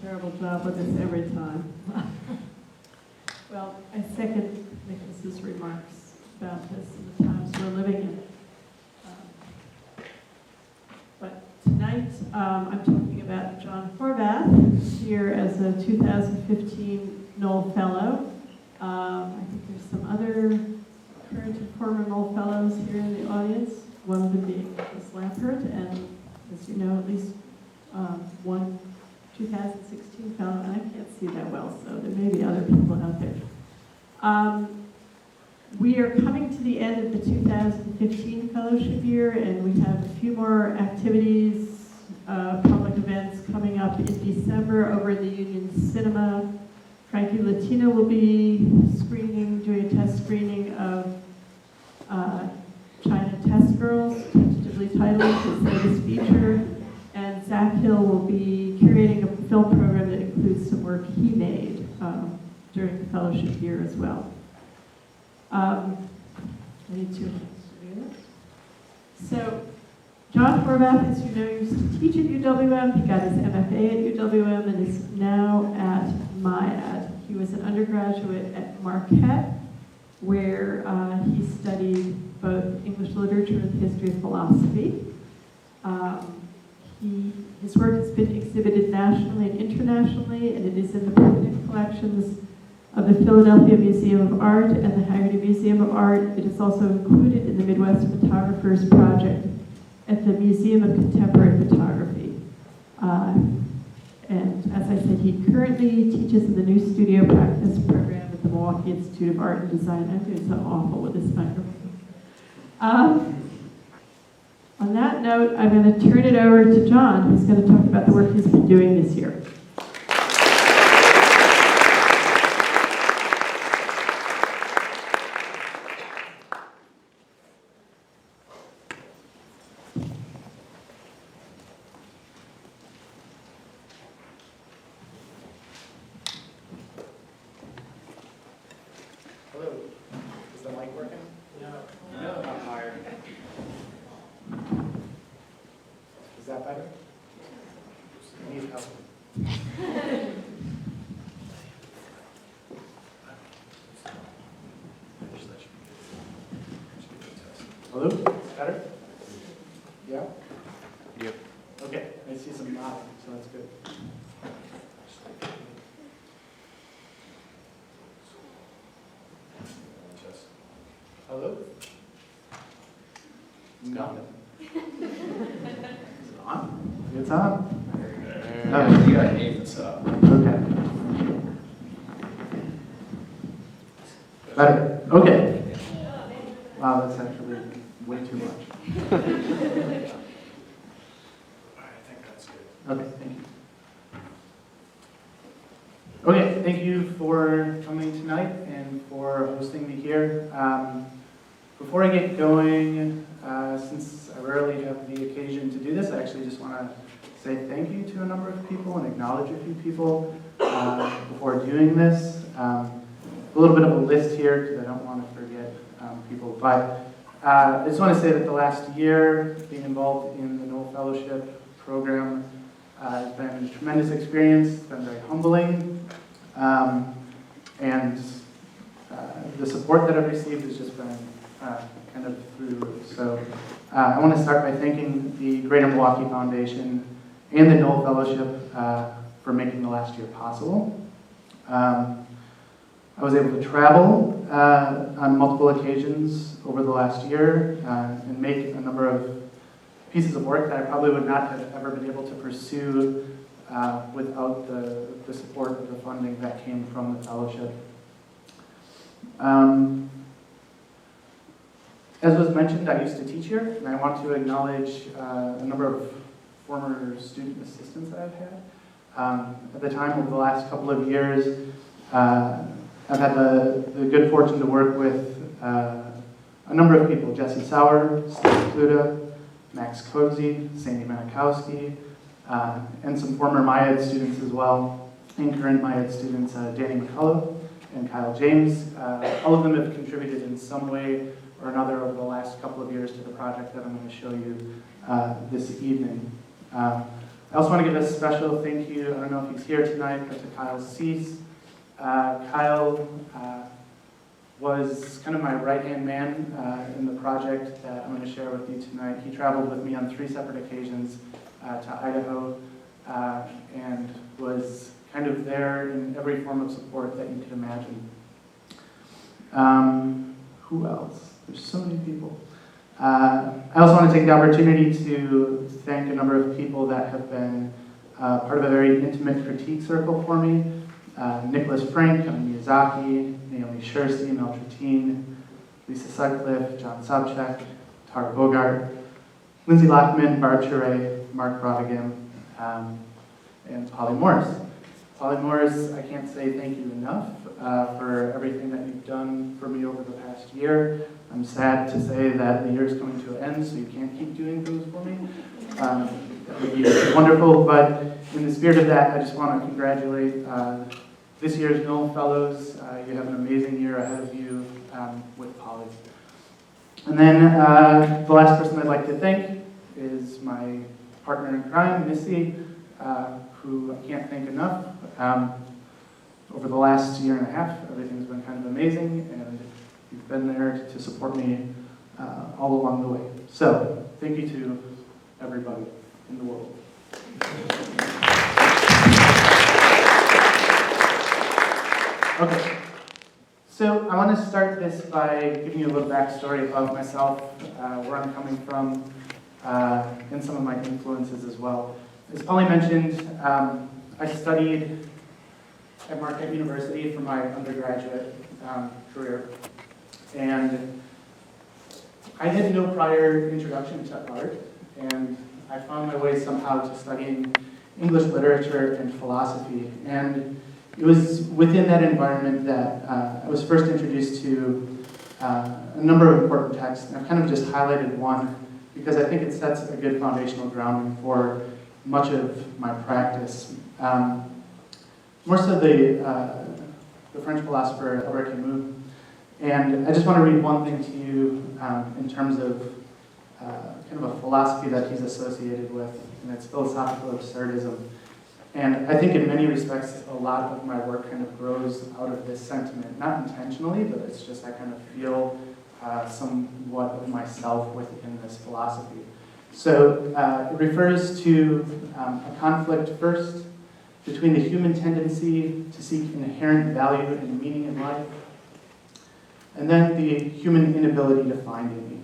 terrible job with this every time. Well, I second Nicholas's remarks about this and the times we're living in. But tonight, I'm talking about Jon Horvath, who's here as a 2015 Knoll Fellow. I think there's some other current and former Knoll Fellows here in the audience, one of them being Nicholas Lampert, and as you know, at least one 2016 fellow, and I can't see that well, so there may be other people out there. We are coming to the end of the 2015 fellowship year, and we have a few more activities, public events coming up in December over in the Union Cinema. Frankie Latino will be doing a test screening of China Test Girls, tentatively titled his latest feature. And Zach Hill will be curating a film program that includes some work he made during the fellowship year as well. I need 2 minutes to do this. So, Jon Horvath, as you know, used to teach at UWM. He got his MFA at UWM and is now at MIAD. He was an undergraduate at Marquette, where he studied both English literature and the history of philosophy. His work has been exhibited nationally and internationally, and it is in the permanent collections of the Philadelphia Museum of Art and the Haggerty Museum of Art. It is also included in the Midwest Photographers Project at the Museum of Contemporary Photography. And as I said, he currently teaches in the new studio practice program at the Milwaukee Institute of Art and Design. I'm doing so awful with this microphone. On that note, I'm going to turn it over to Jon, who's going to talk about the work he's been doing this year. Hello. Is the mic working? No, I'm tired. Is that better? I need help. Hello? Better? Yeah? Yep. Okay, I see some nodding, so that's good. Hello? Nothing. Is it on? It's on? No, you gotta aim this up. Okay. Better. Okay. Wow, that's actually way too much. I think that's good. Okay, thank you. Okay, thank you for coming tonight and for hosting me here. Before I get going, since I rarely have the occasion to do this, I actually just want to say thank you to a number of people and acknowledge a few people before doing this. A little bit of a list here because I don't want to forget people, but I just want to say that the last year being involved in the Knoll Fellowship program has been a tremendous experience. It's been very humbling, and the support that I've received has just been kind of through the roof. So I want to start by thanking the Greater Milwaukee Foundation and the Knoll Fellowship for making the last year possible. I was able to travel on multiple occasions over the last year and make a number of pieces of work that I probably would not have ever been able to pursue without the support of the funding that came from the fellowship. As was mentioned, I used to teach here, and I want to acknowledge a number of former student assistants that I've had. At the time, over the last couple of years, I've had the good fortune to work with a number of people: Jesse Sauer, Steve Kluda, Max Cozy, Sandy Manikowski, and some former MIAD students as well, and current MIAD students, Danny McCullough and Kyle James. All of them have contributed in some way or another over the last couple of years to the project that I'm going to show you this evening. I I also want to give a special thank you, I don't know if he's here tonight, but to Kyle Cease. Kyle was kind of my right-hand man in the project that I'm going to share with you tonight. He traveled with me on 3 separate occasions to Idaho and was kind of there in every form of support that you could imagine. Who else? There's so many people. I also want to take the opportunity to thank a number of people that have been part of a very intimate critique circle for me. Nicholas Frank, Kevin Miyazaki, Naomi Scherste, Mel Tratine, Lisa Sutcliffe, John Sobchak, Tara Bogart, Lindsay Lockman, Barb Charay, Mark Brodigan, and Polly Morris. Polly Morris, I can't say thank you enough for everything that you've done for me over the past year. I'm sad to say that the year is coming to an end, so you can't keep doing things for me. That would be wonderful, but in the spirit of that, I just want to congratulate this year's Knoll Fellows. You have an amazing year ahead of you with Polly. And then the last person I'd like to thank is my partner in crime, Missy, who I can't thank enough. Over the last year and a half, everything's been kind of amazing, and you've been there to support me all along the way. So, thank you to everybody in the world. Okay, so I want to start this by giving you a little backstory about myself, where I'm coming from, and some of my influences as well. As Polly mentioned, I studied at Marquette University for my undergraduate career, and I had no prior introduction to art, and I found my way somehow to studying English literature and philosophy, and it was within that environment that I was first introduced to a number of important texts, and I've kind of just highlighted one because I think it sets a good foundational grounding for much of my practice. More so the French philosopher Albert Camus. And I just want to read one thing to you in terms of kind of a philosophy that he's associated with, and it's philosophical absurdism. And I think in many respects, a lot of my work kind of grows out of this sentiment, not intentionally, but it's just I kind of feel somewhat of myself within this philosophy. So it refers to a conflict first between the human tendency to seek inherent value and meaning in life, and then the human inability to find any.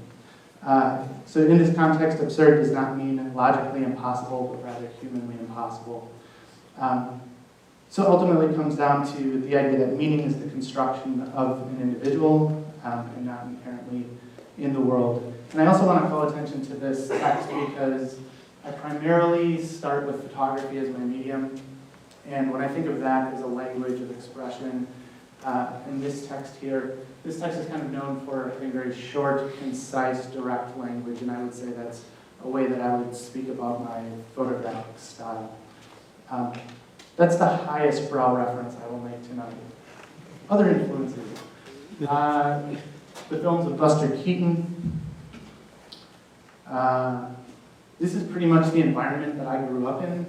So in this context, absurd does not mean logically impossible, but rather humanly impossible. So ultimately it comes down to the idea that meaning is the construction of an individual and not inherently in the world. And I also want to call attention to this text because I primarily start with photography as my medium. And when I think of that as a language of expression, in this text here, this text is kind of known for a very short, concise, direct language, and I would say that's a way that I would speak about my photographic style. That's the highest brow reference I will make tonight. Other influences. The films of Buster Keaton. This is pretty much the environment that I grew up in.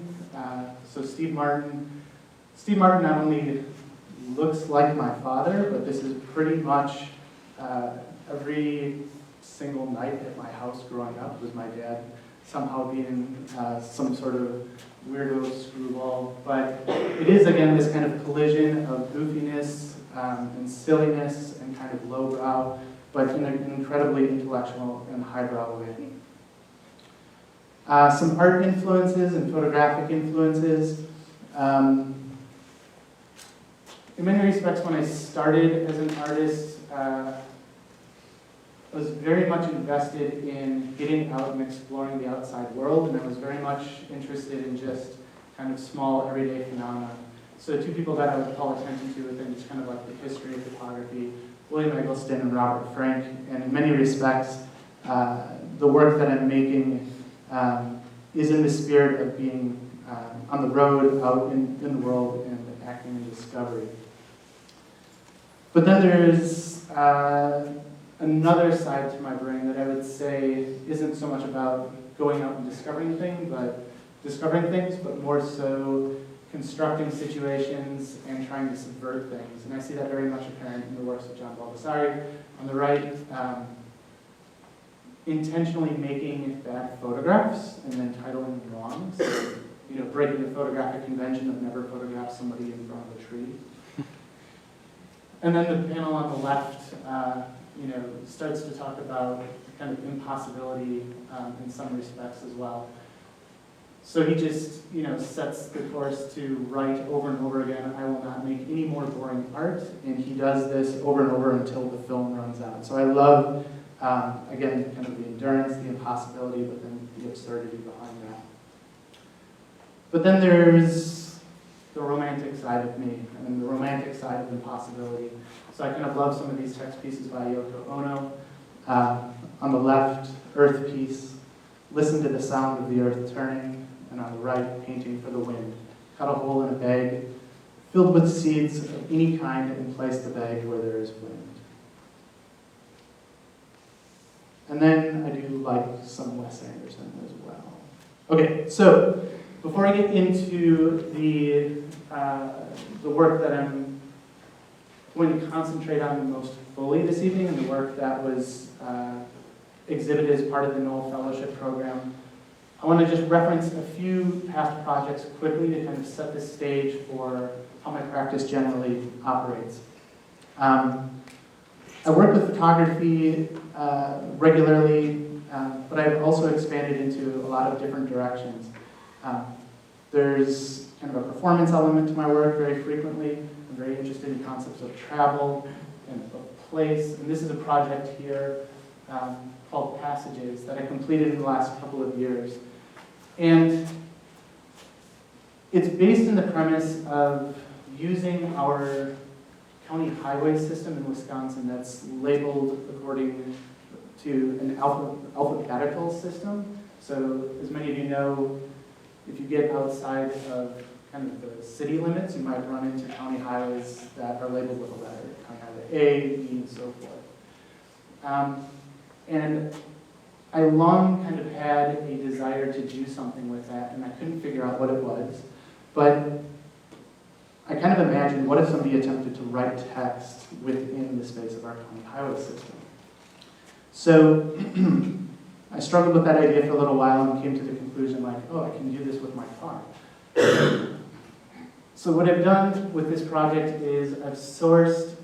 So Steve Martin not only looks like my father, but this is pretty much every single night at my house growing up was my dad somehow being some sort of weirdo screwball. But it is, again, this kind of collision of goofiness and silliness and kind of lowbrow, but in an incredibly intellectual and highbrow way. Some art influences and photographic influences. In many respects, when I started as an artist, I was very much invested in getting out and exploring the outside world, and I was very much interested in just kind of small, everyday phenomena. So two people that I would call attention to within just kind of like the history of photography, William Eggleston and Robert Frank, and in many respects, the work that I'm making is in the spirit of being on the road, out in the world, and acting in discovery. But then there's another side to my brain that I would say isn't so much about going out and discovering things, but discovering things, but more so constructing situations and trying to subvert things. And I see that very much apparent in the works of Jon Horvath. On the right, intentionally making bad photographs and then titling them wrong. So, breaking the photographic convention of never photograph somebody in front of a tree. And then the panel on the left, starts to talk about kind of impossibility in some respects as well. So he just, sets the course to write over and over again, I will not make any more boring art, and he does this over and over until the film runs out. So I love, again, kind of the endurance, the impossibility, but then the absurdity behind that. But then there's the romantic side of me, and the romantic side of impossibility. So I kind of love some of these text pieces by Yoko Ono. On the left, Earth piece, listen to the sound of the earth turning, and on the right, painting for the wind. Cut a hole in a bag, filled with seeds of any kind, and place the bag where there is wind. And then I do like some Wes Anderson as well. Okay, so before I get into the work that I'm going to concentrate on the most fully this evening, and the work that was exhibited as part of the Knoll Fellowship Program, I want to just reference a few past projects quickly to kind of set the stage for how my practice generally operates. I work with photography regularly, but I've also expanded into a lot of different directions. There's kind of a performance element to my work very frequently. I'm very interested in concepts of travel and of place, and this is a project here called Passages that I completed in the last couple of years. And it's based in the premise of using our county highway system in Wisconsin that's labeled according to an alphabetical system. So as many of you know, if you get outside of kind of the city limits, you might run into county highways that are labeled with a letter, county highway A, B, and so forth. And I long kind of had a desire to do something with that, and I couldn't figure out what it was. But I kind of imagined, what if somebody attempted to write text within the space of our county highway system? So I struggled with that idea for a little while and came to the conclusion, like, oh, I can do this with my car. So what I've done with this project is I've sourced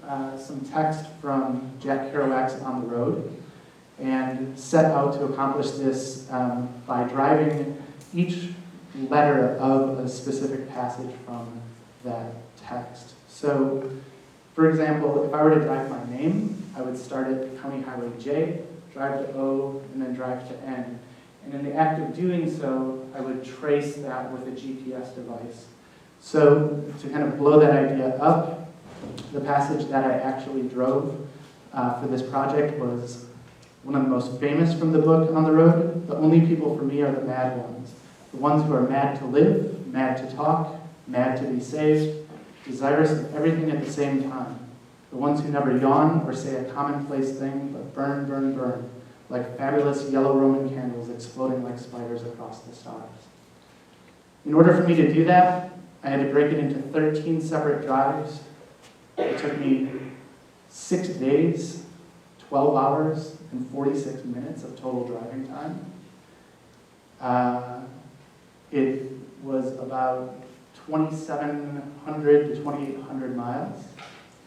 some text from Jack Kerouac's On the Road, and set out to accomplish this by driving each letter of a specific passage from that text. So, for example, if I were to drive my name, I would start at County Highway J, drive to O, and then drive to N. And in the act of doing so, I would trace that with a GPS device. So, to kind of blow that idea up, the passage that I actually drove for this project was one of the most famous from the book On the Road. The only people for me are the mad ones. The ones who are mad to live, mad to talk, mad to be saved, desirous of everything at the same time. The ones who never yawn or say a commonplace thing, but burn, burn, burn, like fabulous yellow Roman candles exploding like spiders across the stars. In order for me to do that, I had to break it into 13 separate drives. It took me 6 days, 12 hours, and 46 minutes of total driving time. It was about 2,700 to 2,800 miles,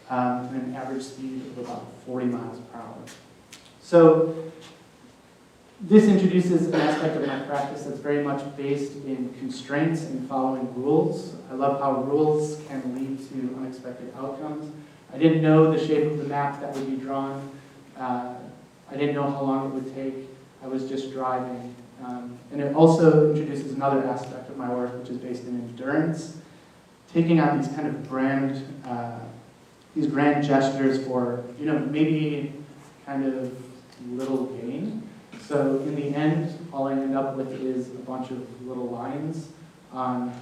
and an average speed of about 40 miles per hour. So this introduces an aspect of my practice that's very much based in constraints and following rules. I love how rules can lead to unexpected outcomes. I didn't know the shape of the map that would be drawn. I didn't know how long it would take. I was just driving. And it also introduces another aspect of my work, which is based in endurance, taking on these kind of grand gestures for, maybe kind of little gain. So in the end, all I end up with is a bunch of little lines on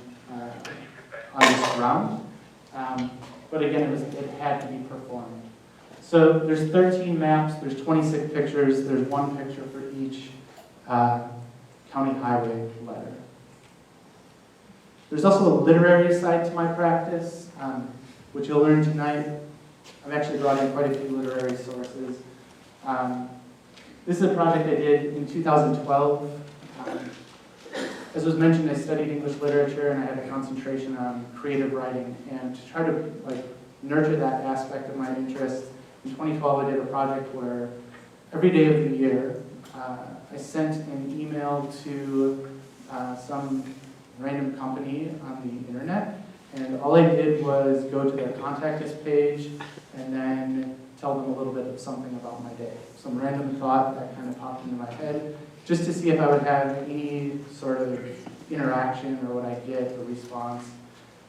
this ground. But again, it had to be performed. So there's 13 maps, there's 26 pictures, there's one picture for each county highway letter. There's also a literary side to my practice, which you'll learn tonight. I've actually brought in quite a few literary sources. This is a project I did in 2012. As was mentioned, I studied English literature and I had a concentration on creative writing. And to try to nurture that aspect of my interest, in 2012 I did a project where every day of the year I sent an email to some random company on the internet, and all I did was go to their contact us page and then tell them a little bit of something about my day. Some random thought that kind of popped into my head, just to see if I would have any sort of interaction or would I get a response.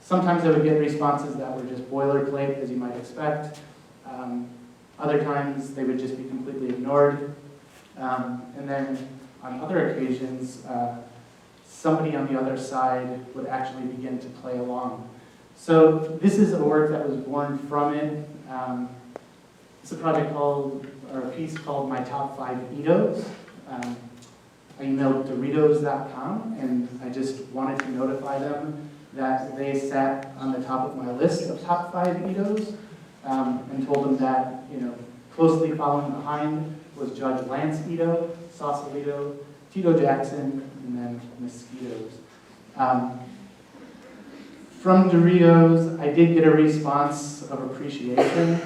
Sometimes I would get responses that were just boilerplate, as you might expect. Other times they would just be completely ignored. And then on other occasions, somebody on the other side would actually begin to play along. So this is a work that was born from it. It's a project called, or a piece called My Top 5 Idos. I emailed Doritos.com and I just wanted to notify them that they sat on the top of my list of top 5 Idos, and told them that, closely following behind was Judge Lance Ito, Sausalito, Tito Jackson, and then Mosquitoes. From Doritos, I did get a response of appreciation.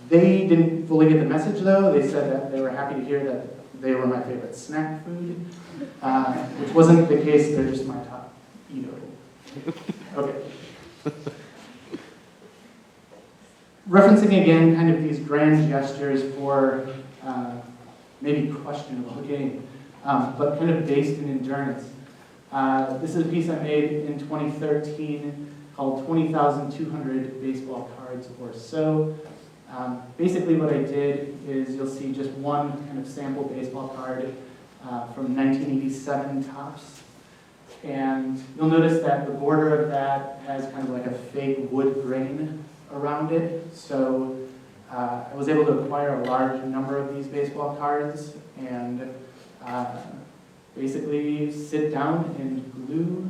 They didn't fully get the message though. They said that they were happy to hear that they were my favorite snack food, which wasn't the case. They're just my top Ito. Okay. Referencing again kind of these grand gestures for maybe questionable game, but kind of based in endurance. This is a piece I made in 2013 called 20,200 Baseball Cards or So. Basically what I did is you'll see just one kind of sample baseball card from 1987 Topps. And you'll notice that the border of that has kind of like a fake wood grain around it. So I was able to acquire a large number of these baseball cards and basically sit down and glue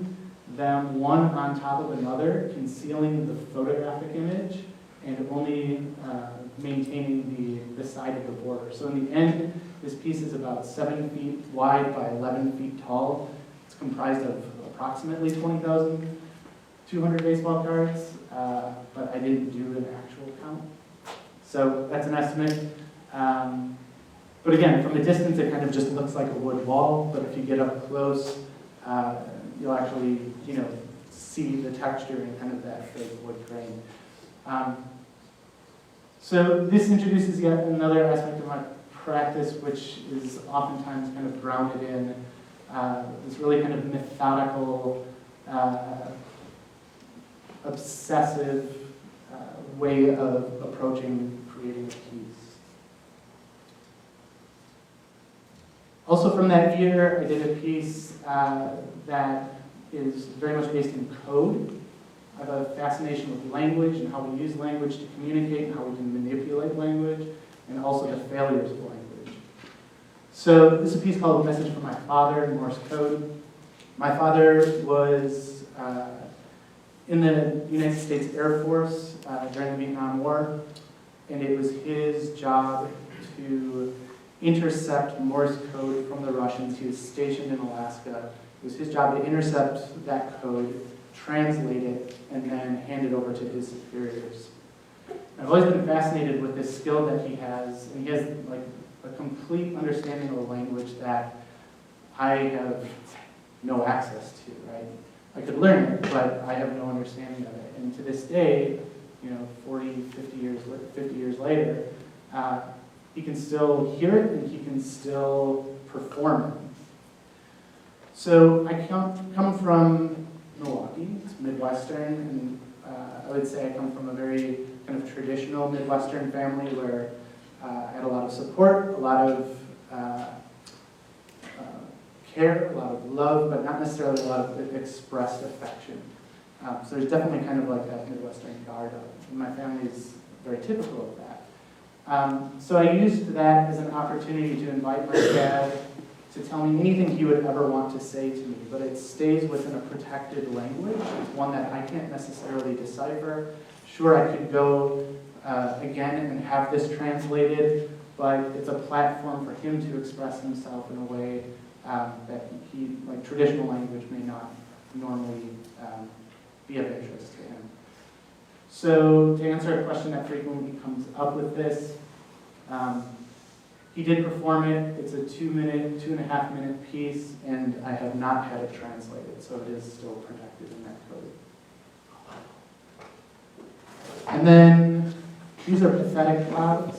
them one on top of another, concealing the photographic image and only maintaining the side of the border. So in the end, this piece is about 7 feet wide by 11 feet tall. It's comprised of approximately 20,200 baseball cards, but I didn't do an actual count. So that's an estimate. But again, from a distance, it kind of just looks like a wood wall, but if you get up close, you'll actually, see the texture and kind of that fake wood grain. So this introduces yet another aspect of my practice, which is oftentimes kind of grounded in this really kind of methodical, obsessive way of approaching creating a piece. Also from that year, I did a piece that is very much based in code. I have a fascination with language and how we use language to communicate and how we can manipulate language, and also the failures of language. So this is a piece called Message from My Father in Morse code. My father was in the United States Air Force during the Vietnam War, and it was his job to intercept Morse code from the Russians. He was stationed in Alaska. It was his job to intercept that code, translate it, and then hand it over to his superiors. I've always been fascinated with this skill that he has, and he has like a complete understanding of a language that I have no access to, right? I could learn it, but I have no understanding of it. And to this day, 40, 50 years later, he can still hear it and he can still perform it. So I come from Milwaukee, it's Midwestern, and I would say I come from a very kind of traditional Midwestern family where I had a lot of support, a lot of care, a lot of love, but not necessarily a lot of expressed affection. So there's definitely kind of like that Midwestern guard up, and my family is very typical of that. So I used that as an opportunity to invite my dad to tell me anything he would ever want to say to me, but it stays within a protected language. It's one that I can't necessarily decipher. Sure, I could go again and have this translated, but it's a platform for him to express himself in a way that he, like traditional language, may not normally be of interest to him. So to answer a question that frequently comes up with this, he did perform it. It's a 2.5 minute piece, and I have not had it translated, so it is still protected in that code. And then these are pathetic clouds.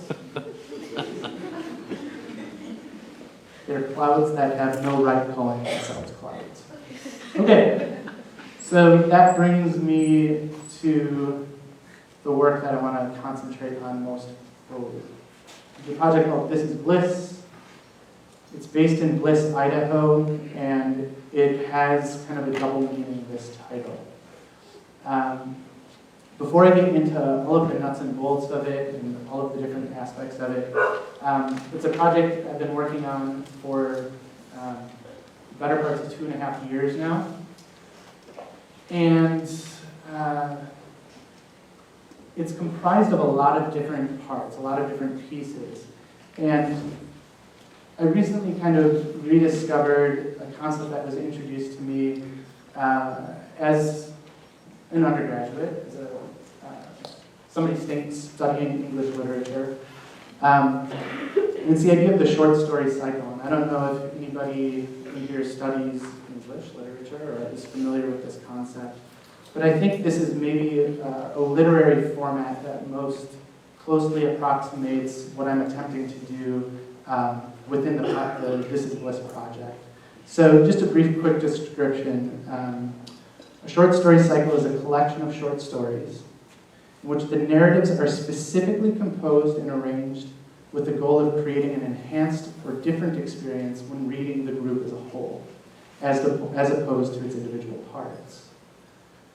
They're clouds that have no right calling themselves clouds. Okay, so that brings me to the work that I want to concentrate on most fully. The project called Is Bliss. It's based in Bliss, Idaho, and it has kind of a double meaning, this title. Before I get into all of the nuts and bolts of it and all of the different aspects of it, it's a project I've been working on for the better parts of 2.5 years now. And it's comprised of a lot of different parts, a lot of different pieces. And I recently kind of rediscovered a concept that was introduced to me as an undergraduate, as somebody studying English literature. And it's the idea of the short story cycle. And I don't know if anybody in here studies English literature or is familiar with this concept. But I think this is maybe a literary format that most closely approximates what I'm attempting to do within the This Is Bliss project. So just a brief, quick description. A short story cycle is a collection of short stories in which the narratives are specifically composed and arranged with the goal of creating an enhanced or different experience when reading the group as a whole, as opposed to its individual parts.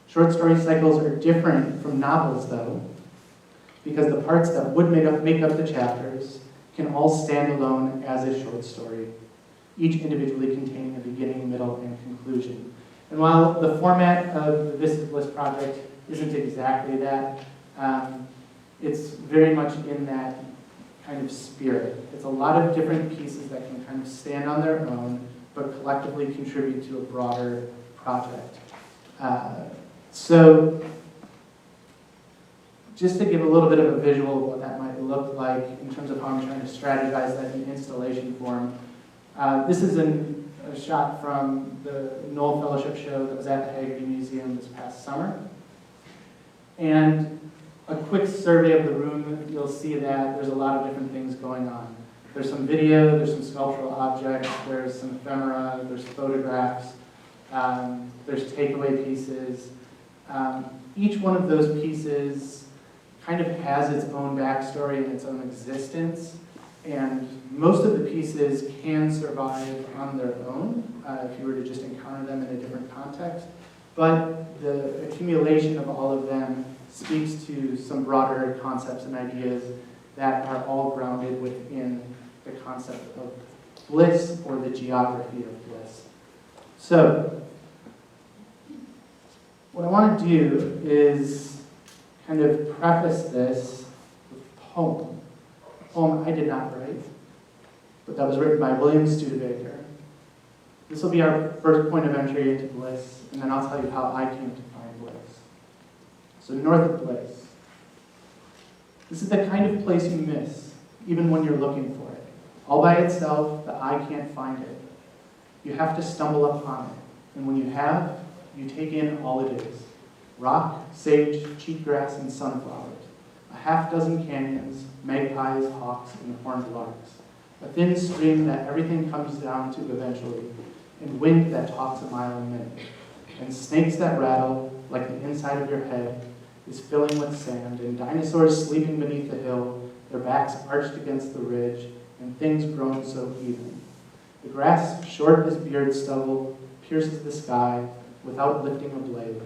Short story cycles are different from novels, though, because the parts that would make up the chapters can all stand alone as a short story, each individually containing a beginning, middle, and conclusion. And while the format of the This Is Bliss project isn't exactly that, it's very much in that kind of spirit. It's a lot of different pieces that can kind of stand on their own, but collectively contribute to a broader project. So just to give a little bit of a visual of what that might look like in terms of how I'm trying to strategize that in installation form, this is a shot from the Knoll Fellowship show that was at the Haggerty Museum this past summer. And a quick survey of the room, you'll see that there's a lot of different things going on. There's some video, there's some sculptural objects, there's some ephemera, there's photographs, there's takeaway pieces. Each one of those pieces kind of has its own backstory and its own existence, and most of the pieces can survive on their own if you were to just encounter them in a different context, but the accumulation of all of them speaks to some broader concepts and ideas that are all grounded within the concept of bliss or the geography of bliss. So, what I want to do is kind of preface this with a poem. A poem I did not write, but that was written by William Studebaker. This will be our first point of entry into bliss, and then I'll tell you how I came to find bliss. So north of Bliss. This is the kind of place you miss, even when you're looking for it. All by itself, the eye can't find it. You have to stumble upon it, and when you have, you take in all it is. Rock, sage, cheatgrass, and sunflowers. A half-dozen canyons, magpies, hawks, and horned larks. A thin stream that everything comes down to eventually, and wind that talks a mile a minute. And snakes that rattle, like the inside of your head, is filling with sand, and dinosaurs sleeping beneath the hill, their backs arched against the ridge, and things grown so even. The grass, short as beard stubble, pierces the sky without lifting a blade,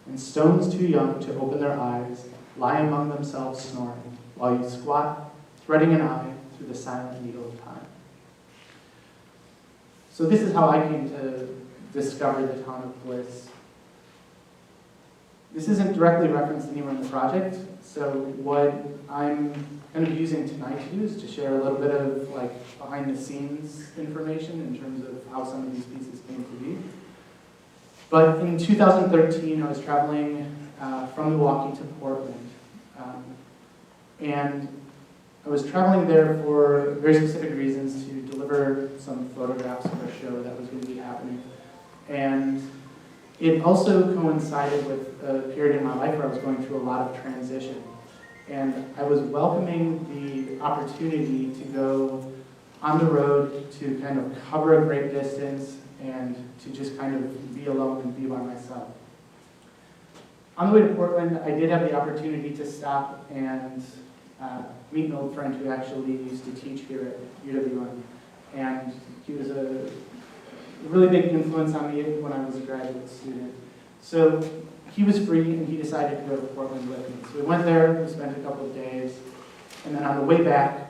and stones too young to open their eyes lie among themselves snoring, while you squat, threading an eye through the silent needle of time. So this is how I came to discover the town of Bliss. This isn't directly referenced anywhere in the project, so what I'm kind of using tonight to do is to share a little bit of like behind the scenes information in terms of how some of these pieces came to be. But in 2013, I was traveling from Milwaukee to Portland, and I was traveling there for very specific reasons to deliver some photographs for a show that was going to be happening. And it also coincided with a period in my life where I was going through a lot of transition. And I was welcoming the opportunity to go on the road to kind of cover a great distance and to just kind of be alone and be by myself. On the way to Portland, I did have the opportunity to stop and meet an old friend who actually used to teach here at UWM. And he was a really big influence on me when I was a graduate student. So he was free and he decided to go to Portland with me. So we went there, we spent a couple of days, and then on the way back,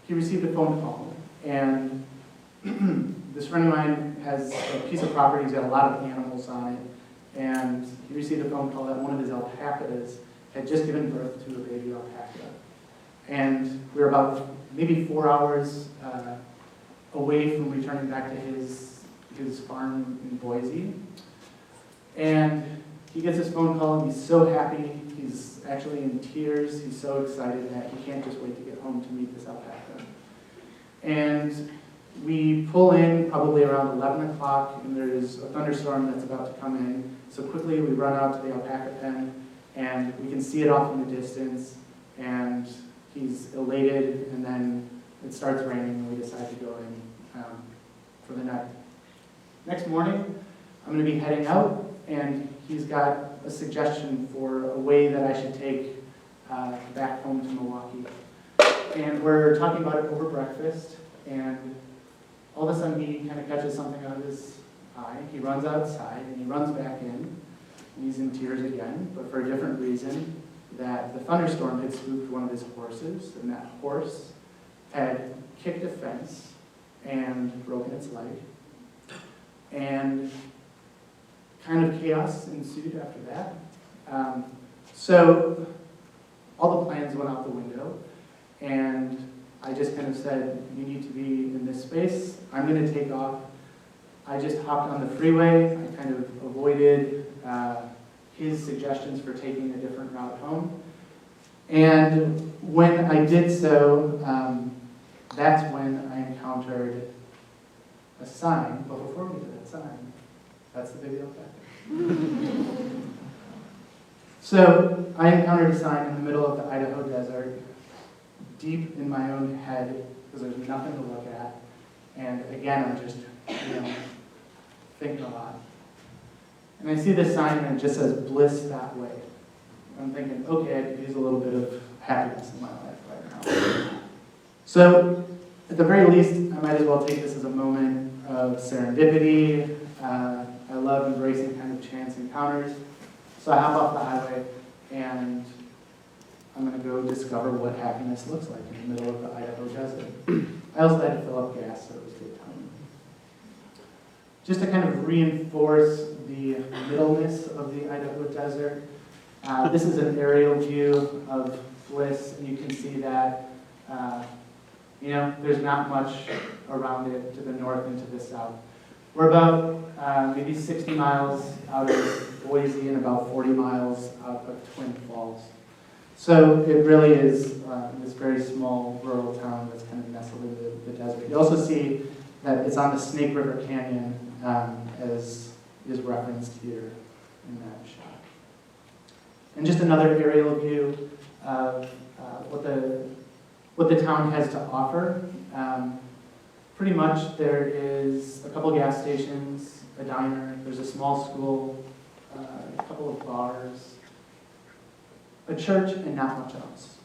he received a phone call. And this friend of mine has a piece of property, he's got a lot of animals on it, and he received a phone call that one of his alpacas had just given birth to a baby alpaca. And we were about maybe 4 hours away from returning back to his farm in Boise. And he gets this phone call and he's so happy, he's actually in tears, he's so excited that he can't just wait to get home to meet this alpaca. And we pull in probably around 11 o'clock and there's a thunderstorm that's about to come in. So quickly we run out to the alpaca pen and we can see it off in the distance and he's elated, and then it starts raining and we decide to go in for the night. Next morning, I'm going to be heading out, and he's got a suggestion for a way that I should take back home to Milwaukee. And we're talking about it over breakfast, and all of a sudden he kind of catches something out of his eye. He runs outside, and he runs back in, and he's in tears again, but for a different reason, that the thunderstorm had spooked one of his horses, and that horse had kicked a fence and broken its leg. And kind of chaos ensued after that. So all the plans went out the window, and I just kind of said, you need to be in this space. I'm going to take off. I just hopped on the freeway. I kind of avoided his suggestions for taking a different route home. And when I did so, that's when I encountered a sign. But before we get to that sign, that's the baby alpaca. So I encountered a sign in the middle of the Idaho desert, deep in my own head, because there's nothing to look at. And again, I'm just, thinking a lot. And I see this sign and it just says, "Bliss that way." I'm thinking, okay, I could use a little bit of happiness in my life right now. So, at the very least, I might as well take this as a moment of serendipity. I love embracing kind of chance encounters. So I hop off the highway and I'm going to go discover what happiness looks like in the middle of the Idaho desert. I also had to fill up gas, so it was good time. Just to kind of reinforce the middleness of the Idaho desert, this is an aerial view of Bliss, and you can see that there's not much around it to the north and to the south. We're about maybe 60 miles out of Boise and about 40 miles out of Twin Falls. So it really is this very small rural town that's kind of nestled in the desert. You also see that it's on the Snake River Canyon, as is referenced here in that shot. And just another aerial view of what the town has to offer. Pretty much there is a couple gas stations, a diner, there's a small school, a couple of bars, a church, and not much else.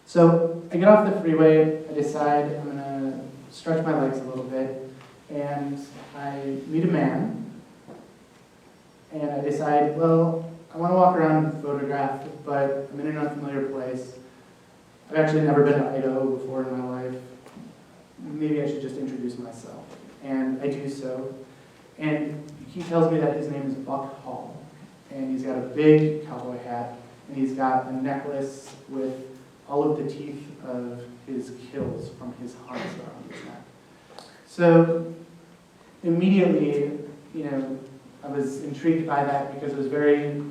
So I get off the freeway, I decide I'm going to stretch my legs a little bit, and I meet a man, and I decide, well, I want to walk around and photograph, but I'm in an unfamiliar place. I've actually never been to Idaho before in my life. maybe I should just introduce myself. And I do so. And he tells me that his name is Buck Hall. And he's got a big cowboy hat, and he's got a necklace with all of the teeth of his kills from his hunts around his neck. So immediately, I was intrigued by that because it was very,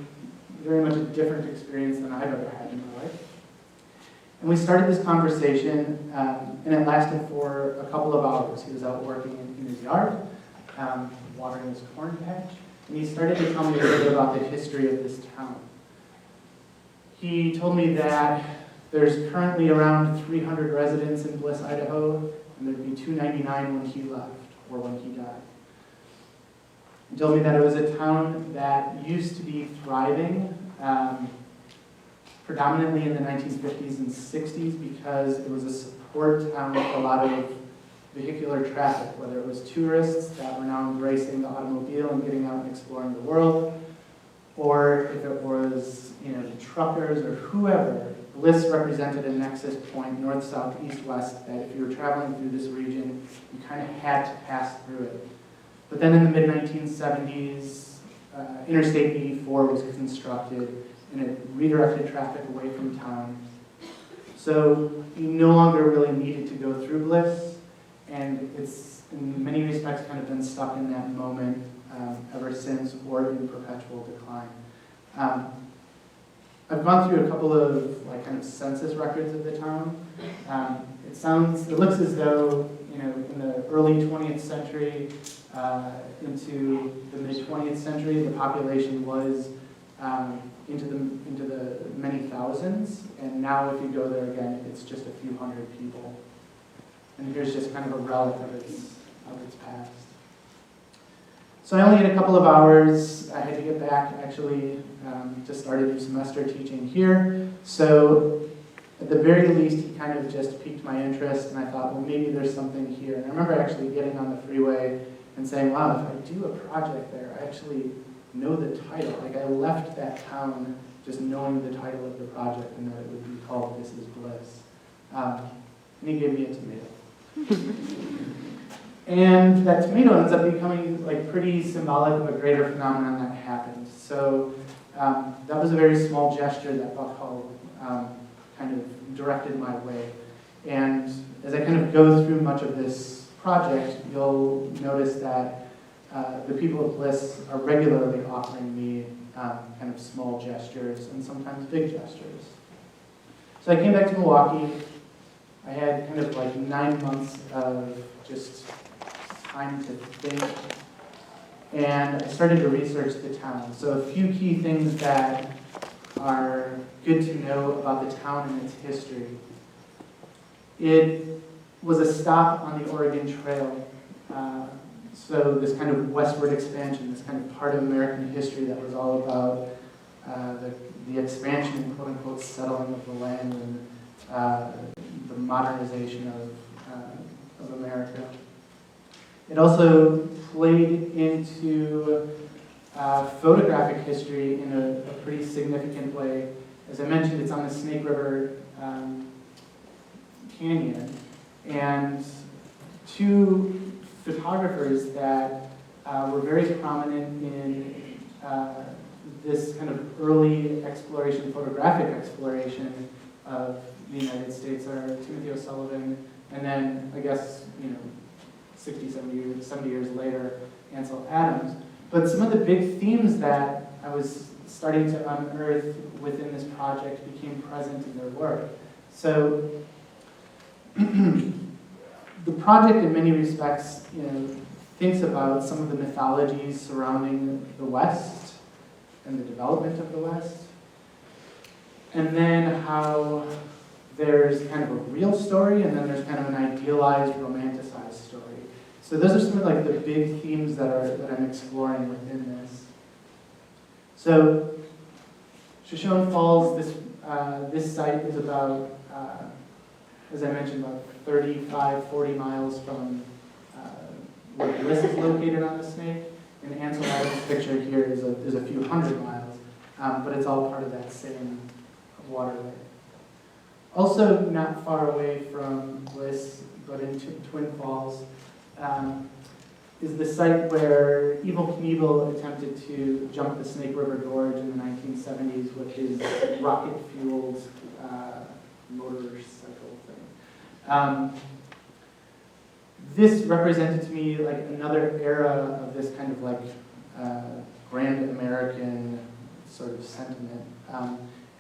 very much a different experience than I've ever had in my life. And we started this conversation, and it lasted for a couple of hours. He was out working in his yard, watering his corn patch, and he started to tell me a little bit about the history of this town. He told me that there's currently around 300 residents in Bliss, Idaho, and there'd be 299 when he left, or when he died. He told me that it was a town that used to be thriving, predominantly in the 1950s and 60s, because it was a support town with a lot of vehicular traffic, whether it was tourists that were now embracing the automobile and getting out and exploring the world, or if it was, the truckers or whoever. Bliss represented a nexus point, north, south, east, west, that if you were traveling through this region, you kind of had to pass through it. But then in the mid-1970s, Interstate 84 was constructed, and it redirected traffic away from town. So you no longer really needed to go through Bliss, and it's in many respects kind of been stuck in that moment ever since, or in perpetual decline. I've gone through a couple of kind of census records of the town. It looks as though in the early 20th century into the mid 20th century, the population was into the many thousands, and now if you go there again, it's just a few hundred people. And here's just kind of a relic of its past. So I only had a couple of hours. I had to get back actually to start a new semester teaching here. So at the very least, he kind of just piqued my interest, and I thought, well, maybe there's something here. And I remember actually getting on the freeway and saying, wow, if I do a project there, I actually know the title. I left that town just knowing the title of the project and that it would be called Is Bliss. And he gave me a tomato. And that tomato ends up becoming pretty symbolic of a greater phenomenon that happened. So that was a very small gesture that Buck Hall kind of directed my way. And as I kind of go through much of this project, you'll notice that the people of Bliss are regularly offering me kind of small gestures and sometimes big gestures. So I came back to Milwaukee. I had kind of 9 months of just time to think, and I started to research the town. So a few key things that are good to know about the town and its history. It was a stop on the Oregon Trail. So this kind of westward expansion, this kind of part of American history that was all about the expansion and quote-unquote settling of the land and the modernization of America. It also played into photographic history in a pretty significant way. As I mentioned, it's on the Snake River Canyon, and two photographers that were very prominent in this kind of early exploration, photographic exploration of the United States are Timothy O'Sullivan, and then I guess 60, 70 years later, Ansel Adams. But some of the big themes that I was starting to unearth within this project became present in their work. So the project in many respects thinks about some of the mythologies surrounding the West and the development of the West, and then how there's kind of a real story and then there's kind of an idealized, romanticized story. So those are some of the big themes that I'm exploring within this. So Shoshone Falls, this site is about, as I mentioned, about 35, 40 miles from where Bliss is located on the Snake. And Ansel Adams' picture here is a few hundred miles, but it's all part of that same waterway. Also not far away from Bliss, but in Twin Falls, is the site where Evel Knievel attempted to jump the Snake River Gorge in the 1970s with his rocket-fueled motorcycle thing. This represented to me like another era of this kind of like grand American sort of sentiment.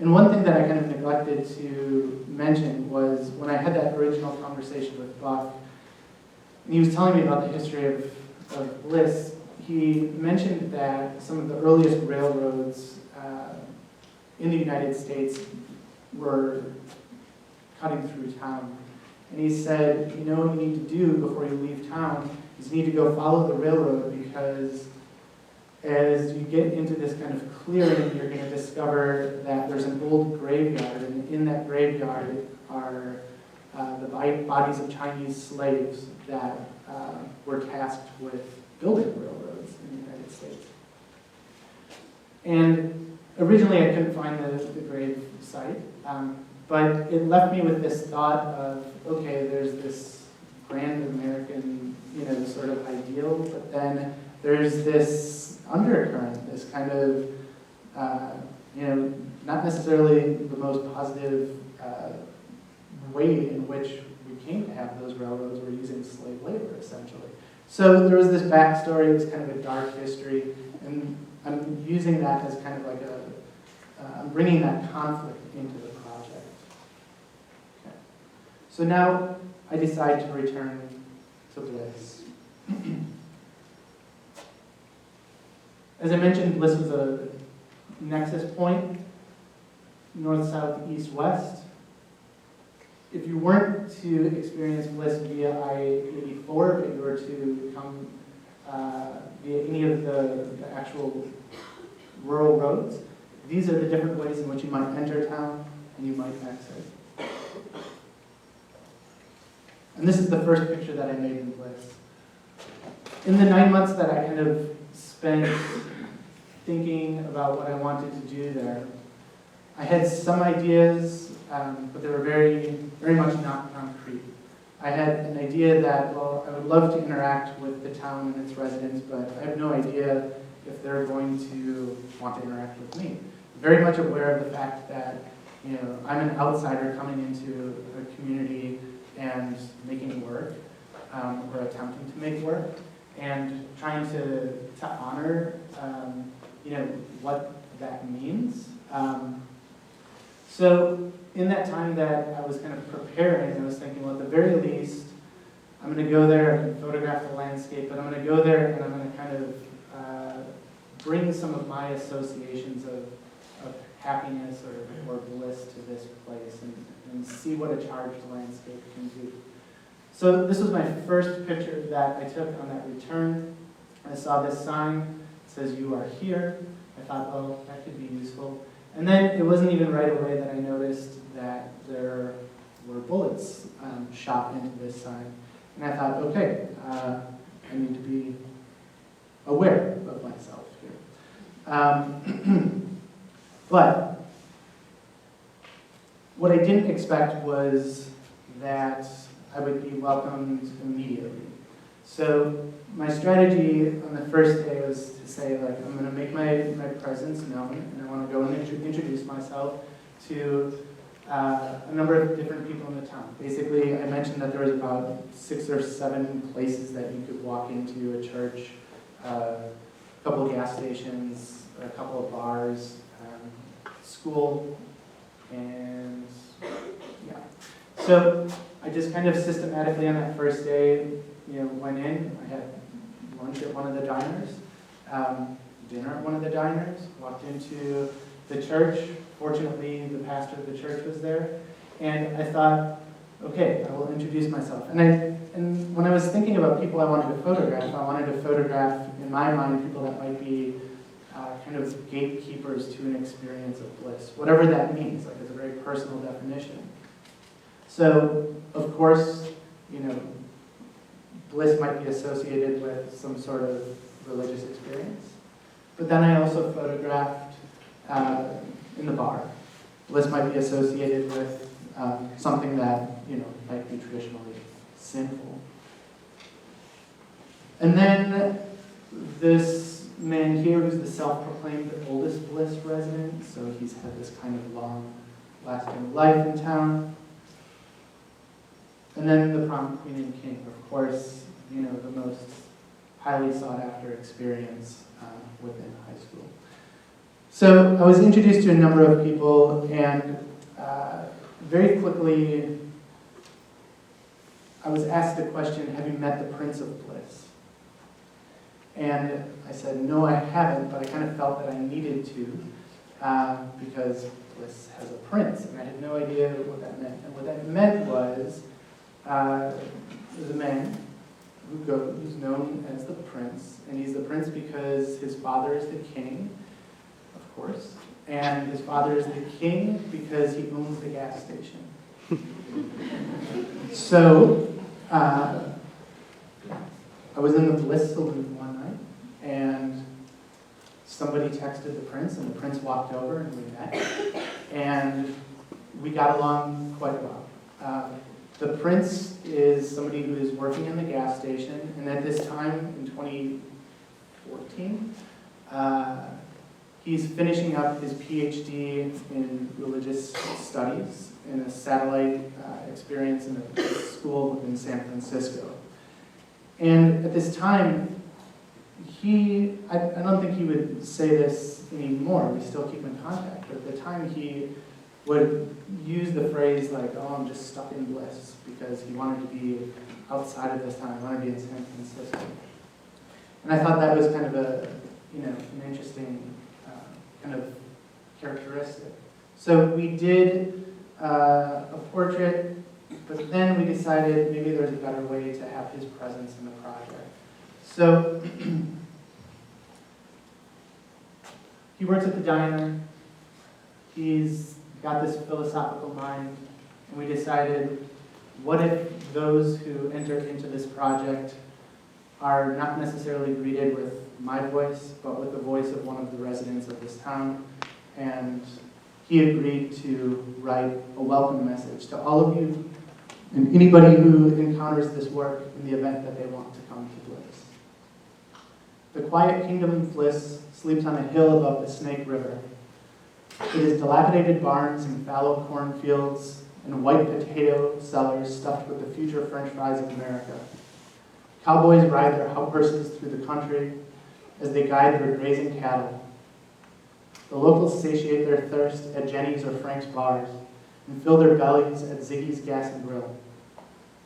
And one thing that I kind of neglected to mention was when I had that original conversation with Buck, and he was telling me about the history of Bliss, he mentioned that some of the earliest railroads in the United States were cutting through town. And he said, you know what you need to do before you leave town is you need to go follow the railroad, because as you get into this kind of clearing, you're going to discover that there's an old graveyard, and in that graveyard are the bodies of Chinese slaves that were tasked with building railroads in the United States. And originally I couldn't find the grave site, but it left me with this thought of, okay, there's this grand American, sort of ideal, but then there's this undercurrent, this kind of, not necessarily the most positive way in which we came to have those railroads were using slave labor, essentially. So there was this backstory, this kind of a dark history, and I'm using that as kind of like I'm bringing that conflict into the project. Okay. So now I decide to return to Bliss. As I mentioned, Bliss was a nexus point, north, south, east, west. If you weren't to experience Bliss via I-84, but you were to come via any of the actual rural roads, these are the different ways in which you might enter town and you might exit. And this is the first picture that I made in Bliss. In the 9 months that I kind of spent thinking about what I wanted to do there, I had some ideas, but they were very, very much not concrete. I had an idea that, well, I would love to interact with the town and its residents, but I have no idea if they're going to want to interact with me. Very much aware of the fact that, I'm an outsider coming into a community and making work, or attempting to make work, and trying to honor, what that means. So in that time that I was kind of preparing, I was thinking, well, at the very least, I'm going to go there and photograph the landscape, but I'm going to go there and I'm going to kind of bring some of my associations of happiness or bliss to this place and see what a charged landscape can do. So this was my first picture that I took on that return. I saw this sign that says, "You are here." I thought, oh, that could be useful. And then it wasn't even right away that I noticed that there were bullets shot into this sign. And I thought, okay, I need to be aware of myself here. But what I didn't expect was that I would be welcomed immediately. So my strategy on the first day was to say, like, I'm going to make my presence known, and I want to go and introduce myself to a number of different people in the town. Basically, I mentioned that there was about 6 or 7 places that you could walk into: a church, a couple of gas stations, a couple of bars, school, and yeah. So I just kind of systematically on that first day, went in. I had lunch at one of the diners, dinner at one of the diners, walked into the church. Fortunately, the pastor of the church was there, and I thought, okay, I will introduce myself. And when I was thinking about people I wanted to photograph in my mind people that might be kind of gatekeepers to an experience of bliss, whatever that means. Like, it's a very personal definition. So, of course, bliss might be associated with some sort of religious experience. But then I also photographed in the bar. Bliss might be associated with something that, might be traditionally sinful. And then this man here, who's the self-proclaimed oldest Bliss resident, so he's had this kind of long-lasting life in town. And then the prom queen and king, of course, the most highly sought-after experience within high school. So I was introduced to a number of people, and very quickly I was asked the question, have you met the Prince of Bliss? And I said, no, I haven't, but I kind of felt that I needed to because Bliss has a prince, and I had no idea what that meant. And what that meant was there's a man who's known as the prince, and he's the prince because his father is the king, of course, and his father is the king because he owns the gas station. So I was in the Bliss saloon one night, and somebody texted the prince, and the prince walked over, and we met, and we got along quite well. The prince is somebody who is working in the gas station, and at this time, in 2014, he's finishing up his PhD in religious studies in a satellite experience in a school in San Francisco. And at this time, I don't think he would say this anymore, we still keep in contact, but at the time he would use the phrase like, oh, I'm just stuck in Bliss, because he wanted to be outside of this town, he wanted to be in San Francisco. And I thought that was kind of an interesting kind of characteristic. So we did a portrait, but then we decided maybe there's a better way to have his presence in the project. So he works at the diner. He's got this philosophical mind, and we decided, what if those who enter into this project are not necessarily greeted with my voice, but with the voice of one of the residents of this town? And he agreed to write a welcome message to all of you and anybody who encounters this work in the event that they want to come to Bliss. The quiet kingdom of Bliss sleeps on a hill above the Snake River. It is dilapidated barns and fallow cornfields and white potato cellars stuffed with the future French fries of America. Cowboys ride their horses through the country as they guide their grazing cattle. The locals satiate their thirst at Jenny's or Frank's bars and fill their bellies at Ziggy's Gas and Grill.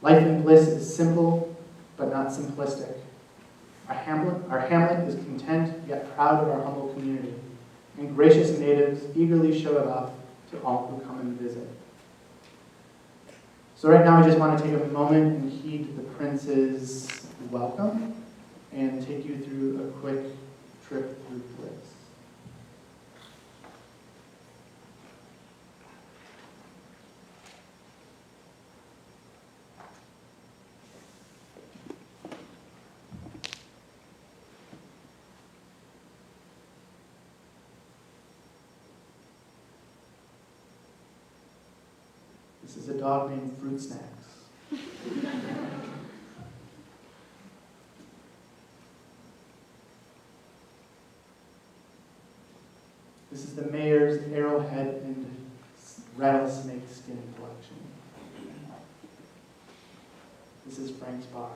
Life in Bliss is simple, but not simplistic. Our hamlet is content, yet proud of our humble community, and gracious natives eagerly show it off to all who come and visit. So right now I just want to take a moment and heed the Prince's welcome and take you through a quick trip through Bliss. This is a dog named Fruit Snacks. This is the mayor's arrowhead and rattlesnake skin collection. This is Frank's bar.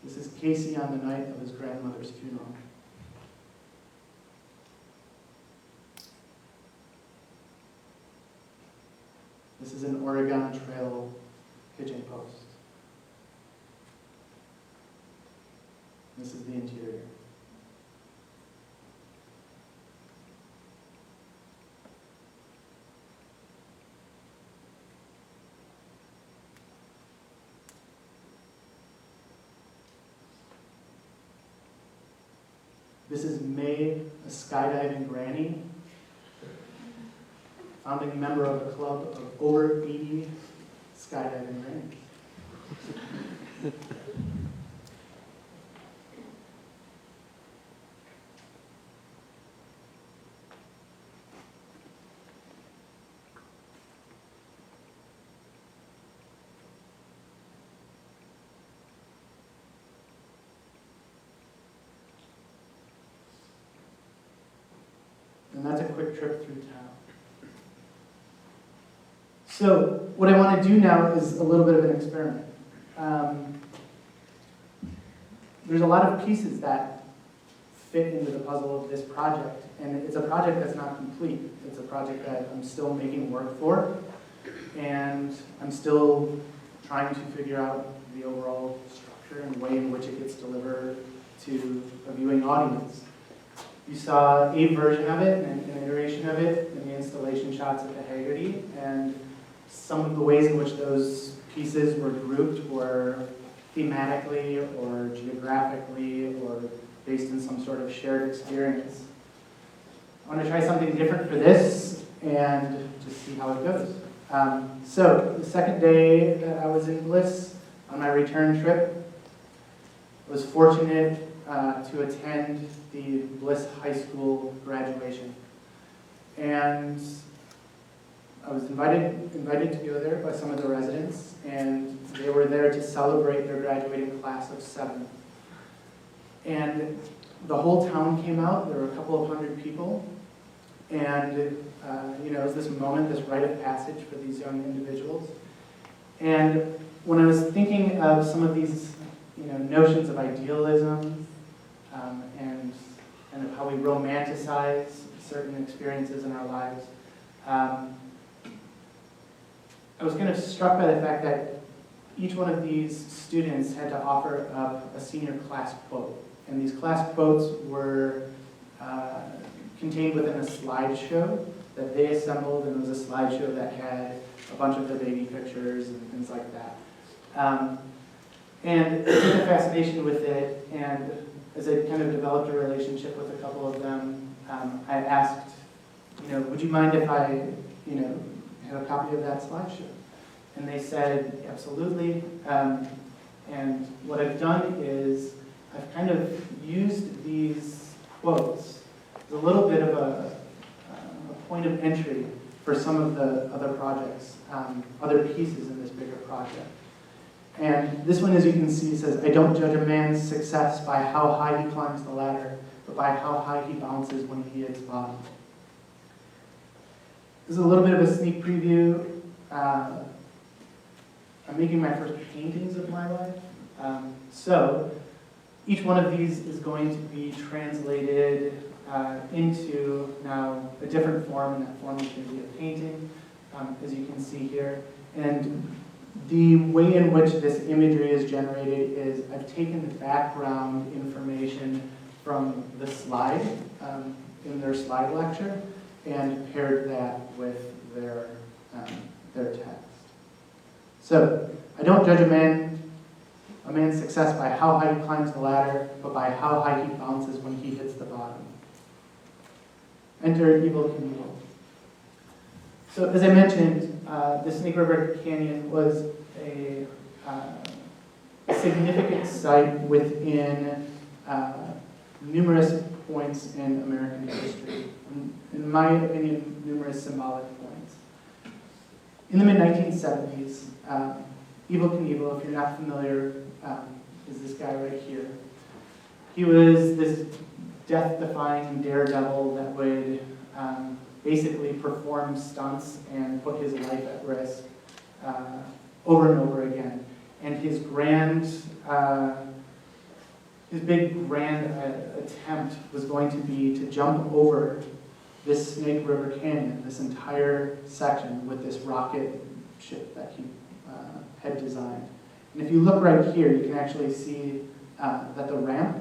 This is Casey on the night of his grandmother's funeral. This is an Oregon Trail pigeon post. This is the interior. This is May, a skydiving granny, founding member of a club of over 80 skydiving grannies. quick trip through town. So what I want to do now is a little bit of an experiment. There's a lot of pieces that fit into the puzzle of this project, and it's a project that's not complete. It's a project that I'm still making work for, and I'm still trying to figure out the overall structure and way in which it gets delivered to a viewing audience. You saw a version of it, and an iteration of it, in the installation shots at the Haggerty, and some of the ways in which those pieces were grouped were thematically or geographically or based in some sort of shared experience. I want to try something different for this and just see how it goes. So the second day that I was in Bliss on my return trip, I was fortunate to attend the Bliss High School graduation. And I was invited to go there by some of the residents, and they were there to celebrate their graduating class of 7. And the whole town came out. There were a couple of hundred people, and it was this moment, this rite of passage for these young individuals. And when I was thinking of some of these, notions of idealism and of how we romanticize certain experiences in our lives, I was kind of struck by the fact that each one of these students had to offer up a senior class quote. And these class quotes were contained within a slideshow that they assembled, and it was a slideshow that had a bunch of the baby pictures and things like that. And I took a fascination with it, and as I kind of developed a relationship with a couple of them, I asked, would you mind if I, have a copy of that slideshow? And they said, absolutely. And what I've done is I've kind of used these quotes as a little bit of a point of entry for some of the other projects, other pieces in this bigger project. And this one, as you can see, says, I don't judge a man's success by how high he climbs the ladder, but by how high he bounces when he hits bottom. This is a little bit of a sneak preview. I'm making my first paintings of my life. So each one of these is going to be translated into now a different form, and that form is going to be a painting, as you can see here. And the way in which this imagery is generated is I've taken the background information from the slide in their slide lecture and paired that with their text. So I don't judge a man's success by how high he climbs the ladder, but by how high he bounces when he hits the bottom. Enter Evil Knievel. So as I mentioned, the Snake River Canyon was a significant site within numerous points in American history. In my opinion, numerous symbolic points. In the mid-1970s, Evil Knievel, if you're not familiar, is this guy right here. He was this death-defying daredevil that would basically perform stunts and put his life at risk over and over again. And his big grand attempt was going to be to jump over this Snake River Canyon, this entire section, with this rocket ship that he had designed. And if you look right here, you can actually see that the ramp,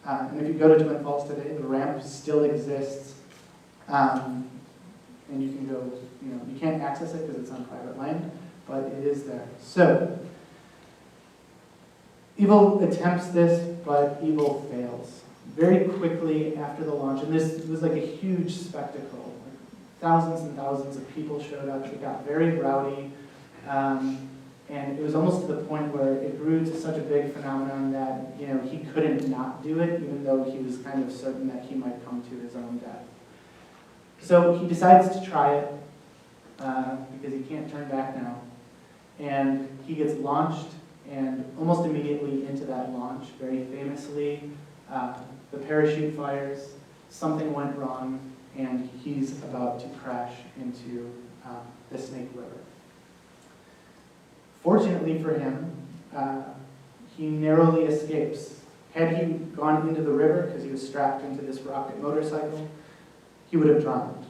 and if you go to Twin Falls today, the ramp still exists, and you can go, you can't access it because it's on private land, but it is there. So, Evil attempts this, but Evil fails. Very quickly after the launch, and this was like a huge spectacle. Thousands and thousands of people showed up. It got very rowdy, and it was almost to the point where it grew to such a big phenomenon that he couldn't not do it, even though he was kind of certain that he might come to his own death. So he decides to try it because he can't turn back now, and he gets launched. And almost immediately into that launch, very famously, the parachute fires, something went wrong, and he's about to crash into the Snake River. Fortunately for him, he narrowly escapes. Had he gone into the river, because he was strapped into this rocket motorcycle, he would have drowned.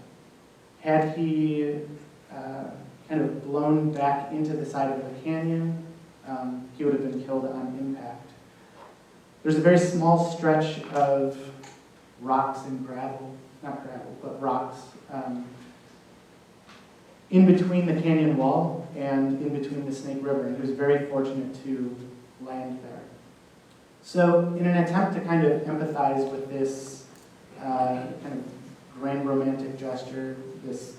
Had he kind of blown back into the side of the canyon, he would have been killed on impact. There's a very small stretch of rocks and gravel, not gravel, but rocks, in between the canyon wall and in between the Snake River, and he was very fortunate to land there. So in an attempt to kind of empathize with this kind of grand romantic gesture, this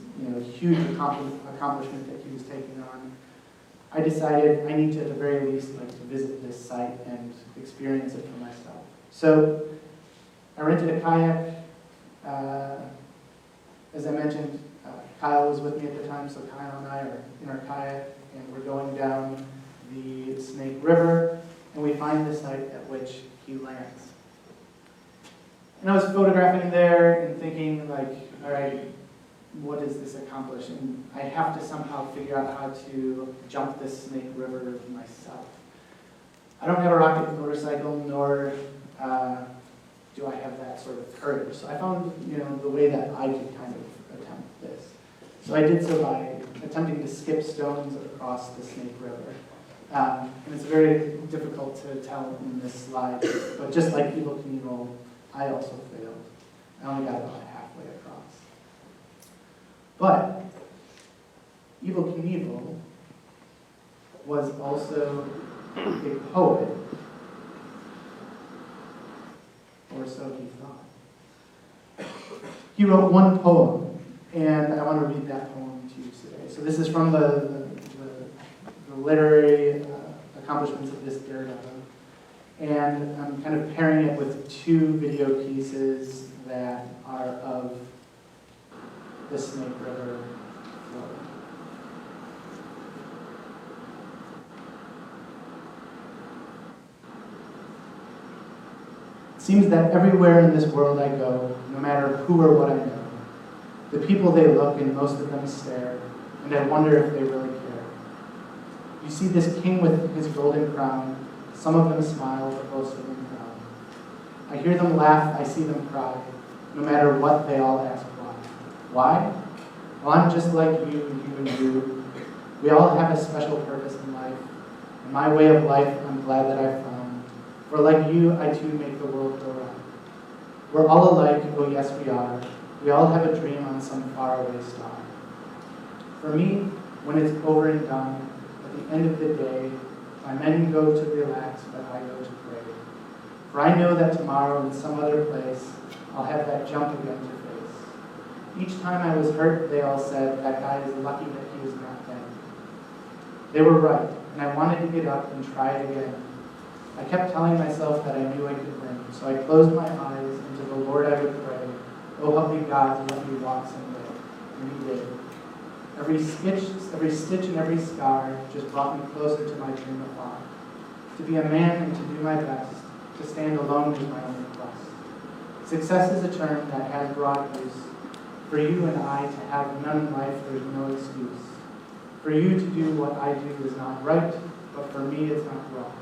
huge accomplishment that he was taking on, I decided I need to, at the very least, to visit this site and experience it for myself. So I rented a kayak. As I mentioned, Kyle was with me at the time, so Kyle and I are in our kayak, and we're going down the Snake River, and we find the site at which he lands. And I was photographing there and thinking, all right, what does this accomplish? And I have to somehow figure out how to jump this Snake River myself. I don't have a rocket motorcycle, nor do I have that sort of courage. So I found, the way that I could kind of attempt this. So I did so by attempting to skip stones across the Snake River. And it's very difficult to tell in this slide, but just like Evel Knievel, I also failed. I only got about halfway across. But Evel Knievel was also a poet, or so he thought. He wrote one poem, and I want to read that poem to you today. So this is from the literary accomplishments of this daredevil. And I'm kind of pairing it with two video pieces that are of the Snake River flow. It seems that everywhere in this world I go, no matter who or what I know, the people they look and most of them stare, and I wonder if they really care. You see this king with his golden crown, some of them smile, but most of them frown. I hear them laugh, I see them cry, no matter what they all ask why. Why? Well, I'm just like you and you. We all have a special purpose in life, and my way of life I'm glad that I found. For like you, I too make the world go round. We're all alike, oh yes we are. We all have a dream on some faraway star. For me, when it's over and done, at the end of the day, my men go to relax, but I go to pray. For I know that tomorrow in some other place, I'll have that jump again to face. Each time I was hurt, they all said, that guy is lucky that he was not dead. They were right, and I wanted to get up and try it again. I kept telling myself that I knew I could win, so I closed my eyes, and to the Lord I would pray, oh, help me God to let me walk someday. And he did. Every stitch and every scar just brought me closer to my dream afar. To be a man and to do my best, to stand alone is my only quest. Success is a term that has broad use. For you and I to have none in life, there's no excuse. For you to do what I do is not right, but for me it's not wrong.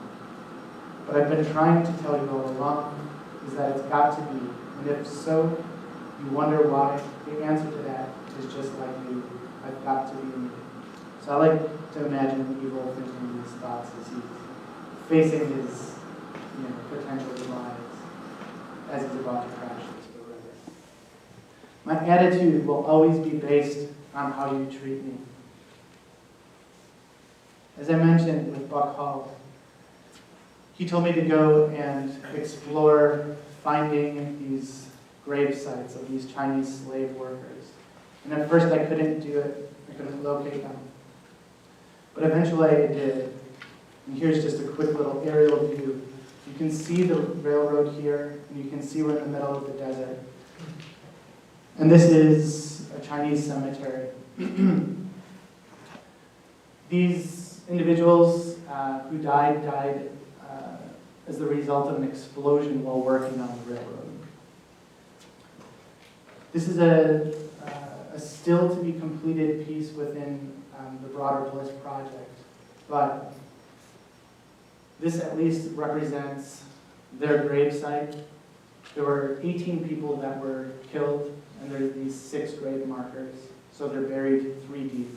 But I've been trying to tell you all along is that it's got to be, and if so, you wonder why, the answer to that is just like you. I've got to be me. So I like to imagine Evel thinking these thoughts as he's facing his potential demise as he's about to crash into the river. My attitude will always be based on how you treat me. As I mentioned with Buck Hall, he told me to go and explore finding these grave sites of these Chinese slave workers. And at first I couldn't do it. I couldn't locate them. But eventually I did. And here's just a quick little aerial view. You can see the railroad here, and you can see we're in the middle of the desert. And this is a Chinese cemetery. These individuals who died as the result of an explosion while working on the railroad. This is a still to be completed piece within the broader Bliss project, but this at least represents their gravesite. There were 18 people that were killed, and there's these 6 grave markers, so they're buried 3 deep.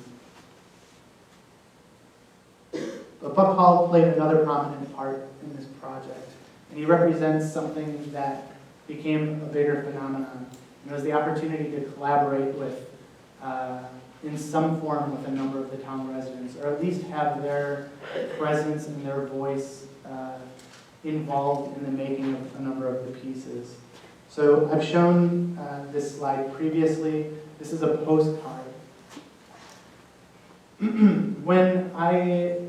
But Buck Hall played another prominent part in this project, and he represents something that became a bigger phenomenon. And it was the opportunity to collaborate with, in some form, with a number of the town residents, or at least have their presence and their voice involved in the making of a number of the pieces. So I've shown this slide previously. This is a postcard. When I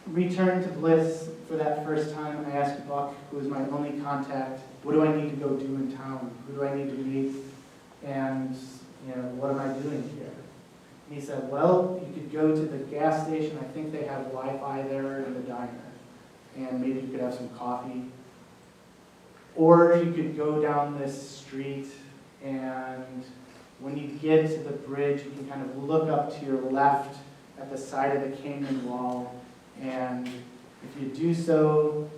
returned to Bliss for that first time, I asked Buck, who was my only contact, what do I need to go do in town? Who do I need to meet? And, what am I doing here? And he said, well, you could go to the gas station. I think they have Wi-Fi there in the diner. And maybe you could have some coffee. Or you could go down this street, and when you get to the bridge, you can kind of look up to your left at the side of the canyon wall. And if you do so,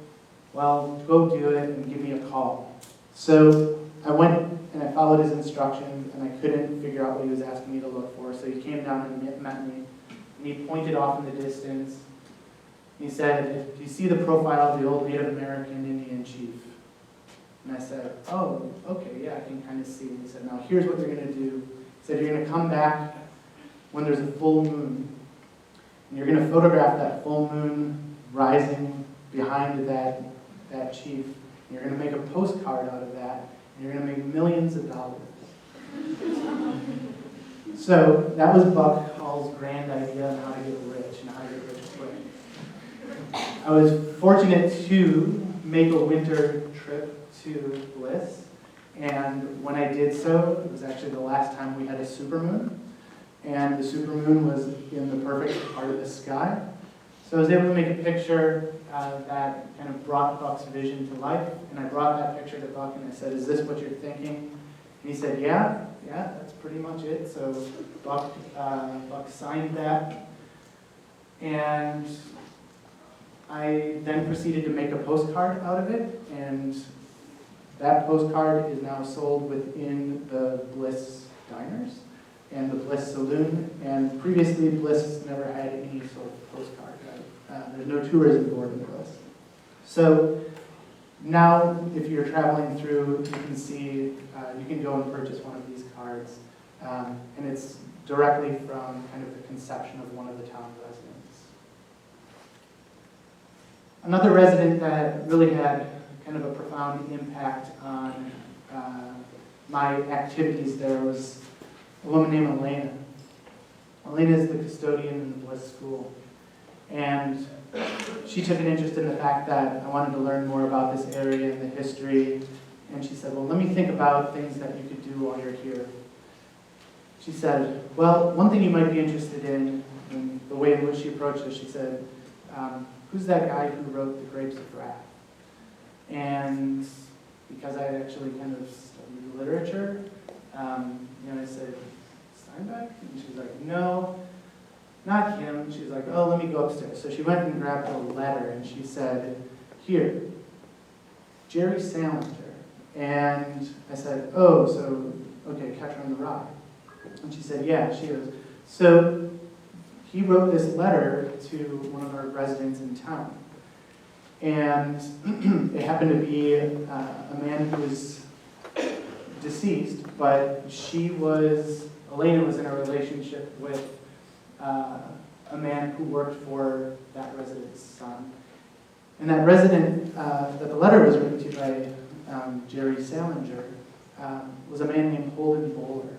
well, go do it and give me a call. So I went and I followed his instructions, and I couldn't figure out what he was asking me to look for. So he came down and met me, and he pointed off in the distance. He said, do you see the profile of the old Native American Indian chief? And I said, oh, okay, yeah, I can kind of see. And he said, now here's what you're going to do. He said, you're going to come back when there's a full moon. And you're going to photograph that full moon rising behind that chief. And you're going to make a postcard out of that. And you're going to make millions of dollars. So that was Buck Hall's grand idea on how to get rich and how to get rich quick. I was fortunate to make a winter trip to Bliss, and when I did so, it was actually the last time we had a supermoon, and the supermoon was in the perfect part of the sky. So I was able to make a picture that kind of brought Buck's vision to life, and I brought that picture to Buck and I said, is this what you're thinking? And he said, yeah, that's pretty much it. So Buck signed that, and I then proceeded to make a postcard out of it, and that postcard is now sold within the Bliss diners and the Bliss saloon, and previously Bliss never had any sort of postcard. There's no tourism board in Bliss. So now if you're traveling through, you can see, you can go and purchase one of these cards, and it's directly from kind of the conception of one of the town residents. Another resident that really had kind of a profound impact on my activities there was a woman named Elena. Elena is the custodian in the Bliss School. And she took an interest in the fact that I wanted to learn more about this area and the history. And she said, well, let me think about things that you could do while you're here. She said, well, one thing you might be interested in the way in which she approached it, she said, who's that guy who wrote The Grapes of Wrath? And because I actually kind of studied literature, I said, Steinbeck? And she's like, no, not him. She's like, oh, let me go upstairs. So she went and grabbed a letter, and she said, here, Jerry Salinger. And I said, oh, so, okay, Catcher in the Rye. And she said, yeah, she is. So he wrote this letter to one of our residents in town. And it happened to be a man who was deceased, but Elena was in a relationship with a man who worked for that resident's son. And that resident that the letter was written to by Jerry Salinger was a man named Holden Bowler.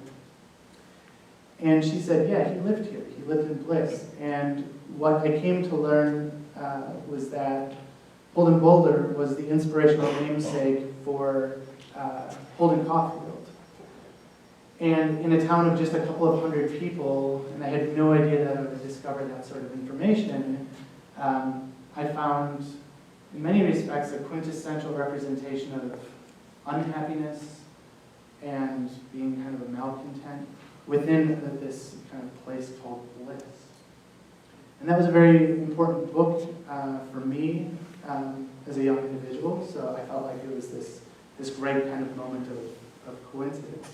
And she said, yeah, he lived here. He lived in Bliss. And what I came to learn was that Holden Bowler was the inspirational namesake for Holden Caulfield. And in a town of just a couple of hundred people, and I had no idea that I would discover that sort of information, I found, in many respects, a quintessential representation of unhappiness and being kind of a malcontent within this kind of place called Bliss. And that was a very important book for me as a young individual, so I felt like it was this great kind of moment of coincidence.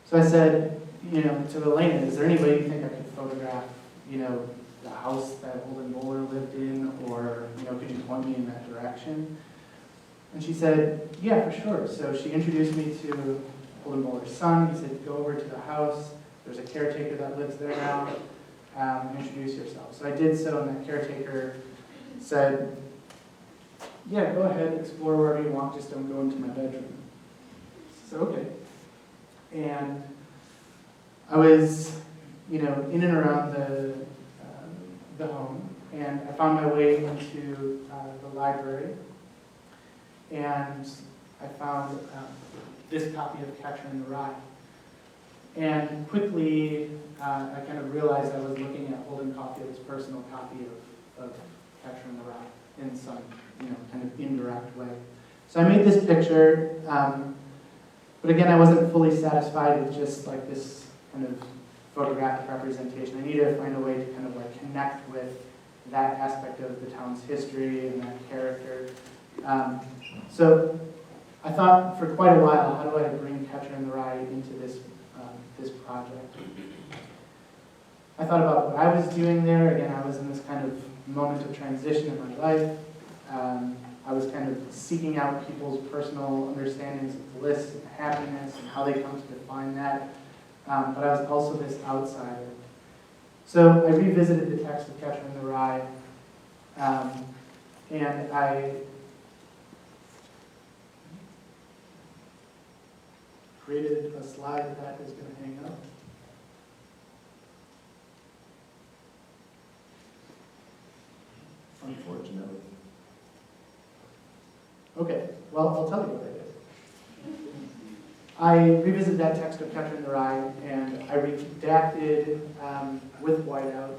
So I said, to Elena, is there any way you think I could photograph, the house that Holden Bowler lived in, or, could you point me in that direction? And she said, yeah, for sure. So she introduced me to Holden Bowler's son. He said, go over to the house. There's a caretaker that lives there now. Introduce yourself. So I did so, and that caretaker said, yeah, go ahead, explore wherever you want, just don't go into my bedroom. So, okay. And I was, in and around the home, and I found my way into the library, and I found this copy of Catcher in the Rye. And quickly, I kind of realized I was looking at Holden Caulfield's personal copy of Catcher in the Rye in some, kind of indirect way. So I made this picture, but again, I wasn't fully satisfied with just like this kind of photographic representation. I needed to find a way to kind of like connect with that aspect of the town's history and that character. So I thought for quite a while, how do I bring Catcher in the Rye into this project? I thought about what I was doing there. Again, I was in this kind of moment of transition in my life. I was kind of seeking out people's personal understandings of bliss and happiness and how they come to define that. But I was also this outsider. So I revisited the text of Catcher in the Rye, and I created a slide that is going to hang up. Unfortunately. Okay, well, I'll tell you what I did. I revisited that text of Catcher in the Rye, and I redacted with whiteout.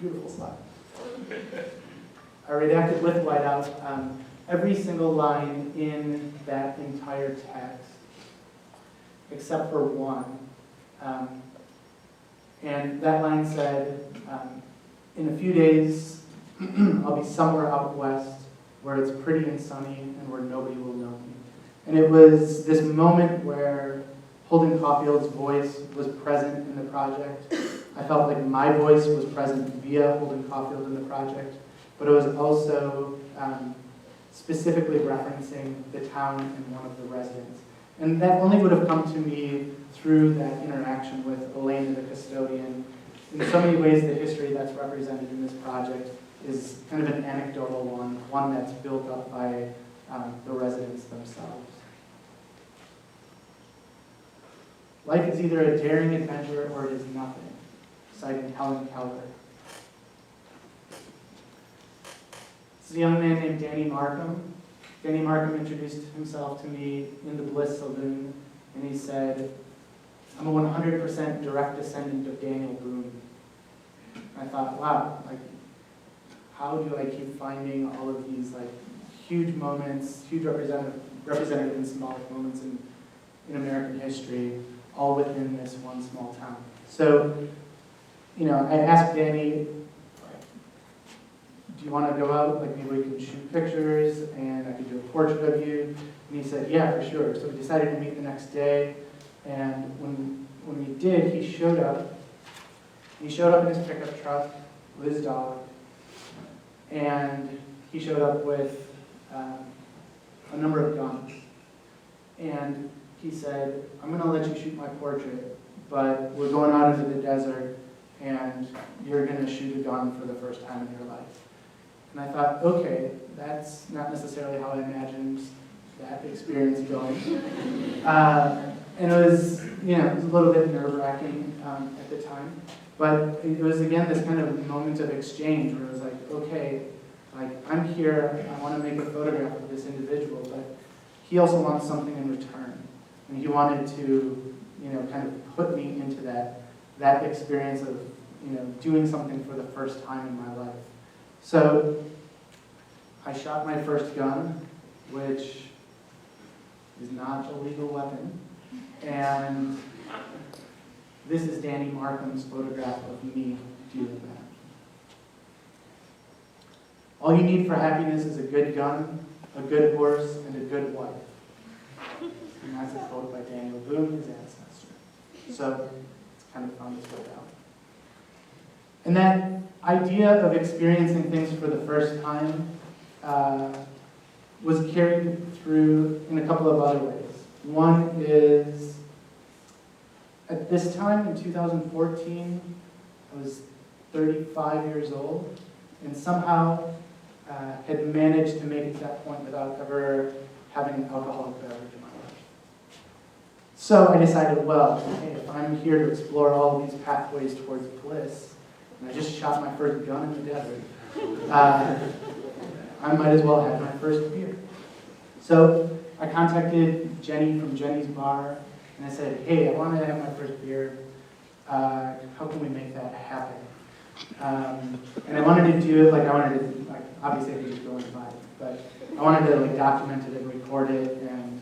Beautiful slide. I redacted with whiteout every single line in that entire text, except for one. And that line said, in a few days, I'll be somewhere out west where it's pretty and sunny and where nobody will know me. And it was this moment where Holden Caulfield's voice was present in the project. I felt like my voice was present via Holden Caulfield in the project, but it was also specifically referencing the town and one of the residents. And that only would have come to me through that interaction with Elena, the custodian. In so many ways, the history that's represented in this project is kind of an anecdotal one that's built up by the residents themselves. Life is either a daring adventure or it is nothing, citing Helen Keller. This is a young man named Danny Markham. Danny Markham introduced himself to me in the Bliss Saloon, and he said, I'm a 100% direct descendant of Daniel Boone. I thought, wow, like, how do I keep finding all of these like huge moments, huge representative and symbolic moments in American history, all within this one small town? So, I asked Danny, do you want to go out? Like maybe we can shoot pictures and I could do a portrait of you. And he said, yeah, for sure. So we decided to meet the next day. And when we did, he showed up. He showed up in his pickup truck with his dog. And he showed up with a number of guns. And he said, I'm going to let you shoot my portrait, but we're going out into the desert and you're going to shoot a gun for the first time in your life. And I thought, okay, that's not necessarily how I imagined that experience going. And it was, it was a little bit nerve-wracking at the time. But it was, again, this kind of moment of exchange where it was like, okay, like, I'm here, I want to make a photograph of this individual, but he also wants something in return. And he wanted to, kind of put me into that experience of, doing something for the first time in my life. So I shot my first gun, which is not a legal weapon. And this is Danny Markham's photograph of me doing that. All you need for happiness is a good gun, a good horse, and a good wife. And that's a quote by Daniel Boone, his ancestor. So it's kind of fun to put out. And that idea of experiencing things for the first time was carried through in a couple of other ways. One is, at this time in 2014, I was 35 years old, and somehow had managed to make it to that point without ever having an alcoholic beverage in my life. So I decided, well, hey, if I'm here to explore all these pathways towards bliss, and I just shot my first gun in the desert, I might as well have my first beer. So I contacted Jenny from Jenny's Bar, and I said, hey, I want to have my first beer. How can we make that happen? And I wanted to do it obviously I could just go and buy it, but I wanted to document it and record it, and